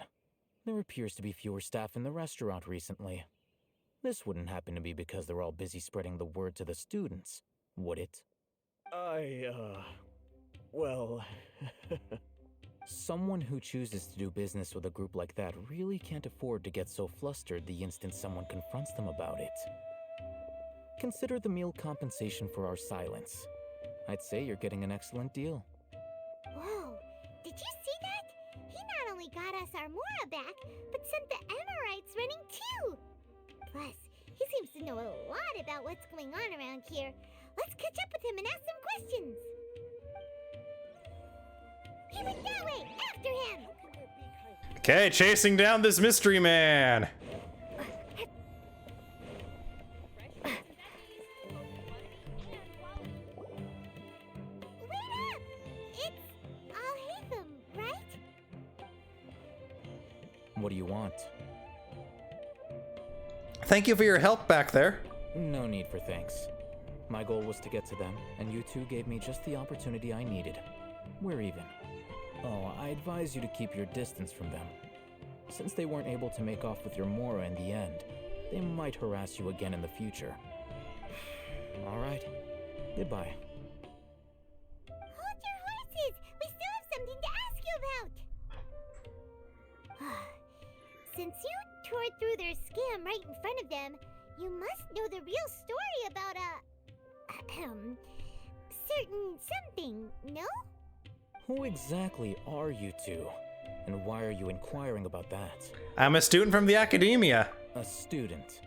There appears to be fewer staff in the restaurant recently. This wouldn't happen to be because they're all busy spreading the word to the students, would it? Well... Someone who chooses to do business with a group like that really can't afford to get so flustered the instant someone confronts them about it. Consider the meal compensation for our silence. I'd say you're getting an excellent deal. Whoa, did you see that? He not only got us our Mora back, but sent the Emirites running too. Plus, he seems to know a lot about what's going on around here. Let's catch up with him and ask some questions. He went that way! After him! Okay, chasing down this mystery man. Wait up! It's Al-Hatham, right? What do you want? Thank you for your help back there. No need for thanks. My goal was to get to them, and you two gave me just the opportunity I needed. We're even. Oh, I advise you to keep your distance from them. Since they weren't able to make off with your Mora in the end, they might harass you again in the future. All right. Goodbye. Hold your horses! We still have something to ask you about! Since you tore through their scam right in front of them, you must know the real story about certain something, no? Who exactly are you two? And why are you inquiring about that? I'm a student from the academia. A student?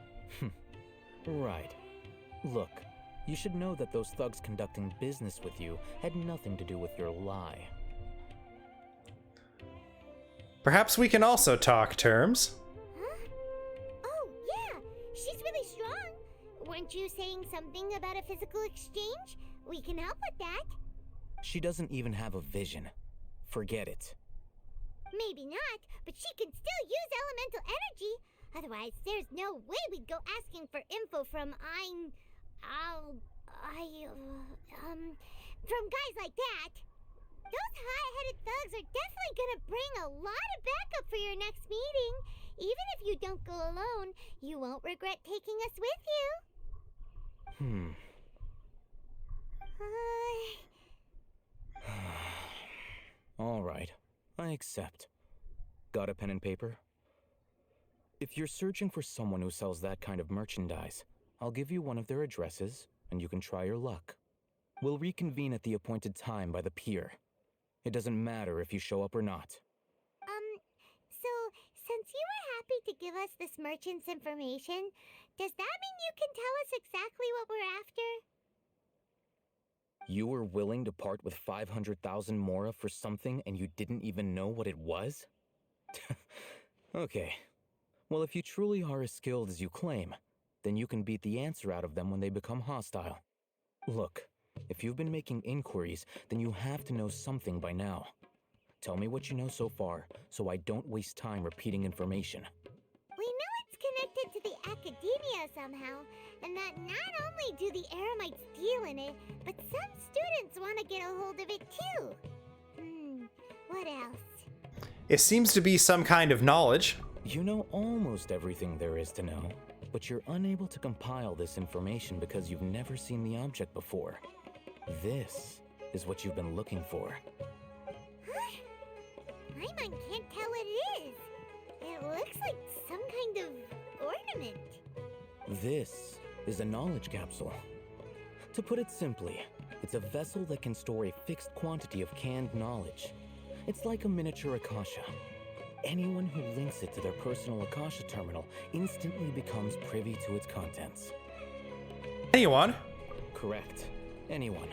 Right. Look, you should know that those thugs conducting business with you had nothing to do with your lie. Perhaps we can also talk terms. Huh? Oh, yeah, she's really strong. Weren't you saying something about a physical exchange? We can help with that. She doesn't even have a vision. Forget it. Maybe not, but she can still use elemental energy. Otherwise, there's no way we'd go asking for info from from guys like that. Those hot-headed thugs are definitely gonna bring a lot of backup for your next meeting. Even if you don't go alone, you won't regret taking us with you. All right, I accept. Got a pen and paper? If you're searching for someone who sells that kind of merchandise, I'll give you one of their addresses, and you can try your luck. We'll reconvene at the appointed time by the pier. It doesn't matter if you show up or not. So, since you were happy to give us this merchant's information, does that mean you can tell us exactly what we're after? You were willing to part with 500,000 mora for something and you didn't even know what it was? Okay. Well, if you truly are as skilled as you claim, then you can beat the answer out of them when they become hostile. Look, if you've been making inquiries, then you have to know something by now. Tell me what you know so far, so I don't waste time repeating information. We know it's connected to the academia somehow, and that not only do the Eremites deal in it, but some students want to get a hold of it too. What else? It seems to be some kind of knowledge. You know almost everything there is to know, but you're unable to compile this information because you've never seen the object before. This is what you've been looking for. Paimon can't tell what it is. It looks like some kind of ornament. This is a knowledge capsule. To put it simply, it's a vessel that can store a fixed quantity of canned knowledge. It's like a miniature Akasha. Anyone who links it to their personal Akasha terminal instantly becomes privy to its contents. Anyone? Correct. Anyone.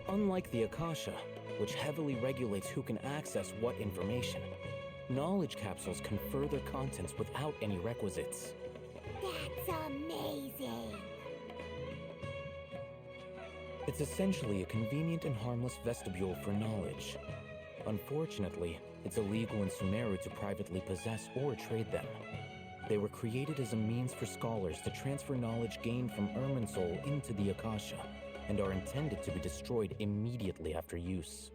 Unlike the Akasha, which heavily regulates who can access what information, knowledge capsules confer their contents without any requisites. That's amazing! It's essentially a convenient and harmless vestibule for knowledge. Unfortunately, it's illegal in Sumeru to privately possess or trade them. They were created as a means for scholars to transfer knowledge gained from Irminsul into the Akasha, and are intended to be destroyed immediately after use.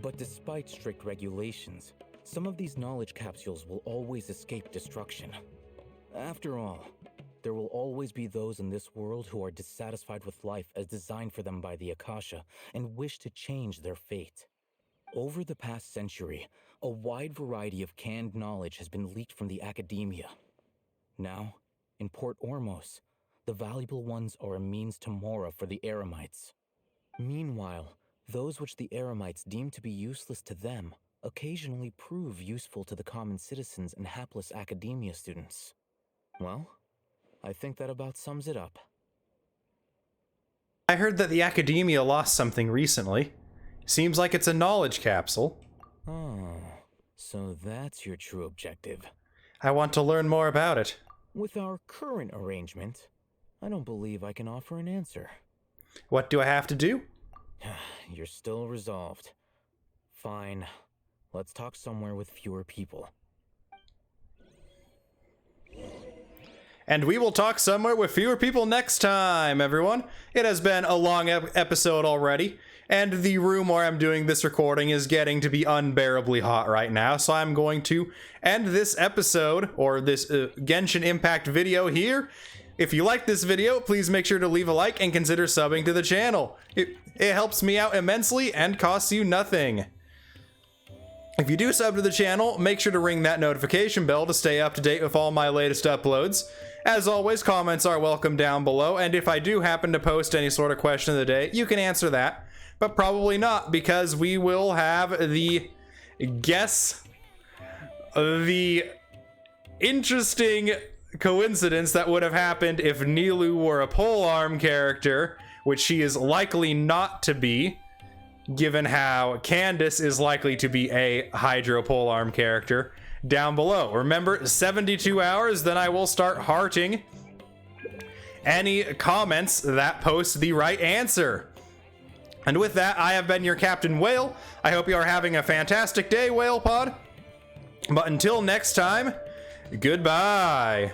But despite strict regulations, some of these knowledge capsules will always escape destruction. After all, there will always be those in this world who are dissatisfied with life as designed for them by the Akasha and wish to change their fate. Over the past century, a wide variety of canned knowledge has been leaked from the academia. Now, in Port Ormos, the valuable ones are a means to mora for the Eremites. Meanwhile, those which the Eremites deem to be useless to them occasionally prove useful to the common citizens and hapless academia students. Well, I think that about sums it up. I heard that the academia lost something recently. Seems like it's a knowledge capsule. Oh, so that's your true objective. I want to learn more about it. With our current arrangement, I don't believe I can offer an answer. What do I have to do? You're still resolved. Fine. Let's talk somewhere with fewer people. And we will talk somewhere with fewer people next time, everyone. It has been a long episode already, and the room where I'm doing this recording is getting to be unbearably hot right now, so I'm going to end this episode, or this Genshin Impact video here. If you like this video, please make sure to leave a like and consider subbing to the channel. It helps me out immensely and costs you nothing. If you do sub to the channel, make sure to ring that notification bell to stay up to date with all my latest uploads. As always, comments are welcome down below, and if I do happen to post any sort of question of the day, you can answer that, but probably not, because we will have the interesting coincidence that would have happened if Nilu were a polearm character, which she is likely not to be, given how Candace is likely to be a hydro polearm character, down below. Remember, 72 hours, then I will start hearting any comments that post the right answer. And with that, I have been your Captain Whale. I hope you are having a fantastic day, Whale Pod. But until next time, goodbye.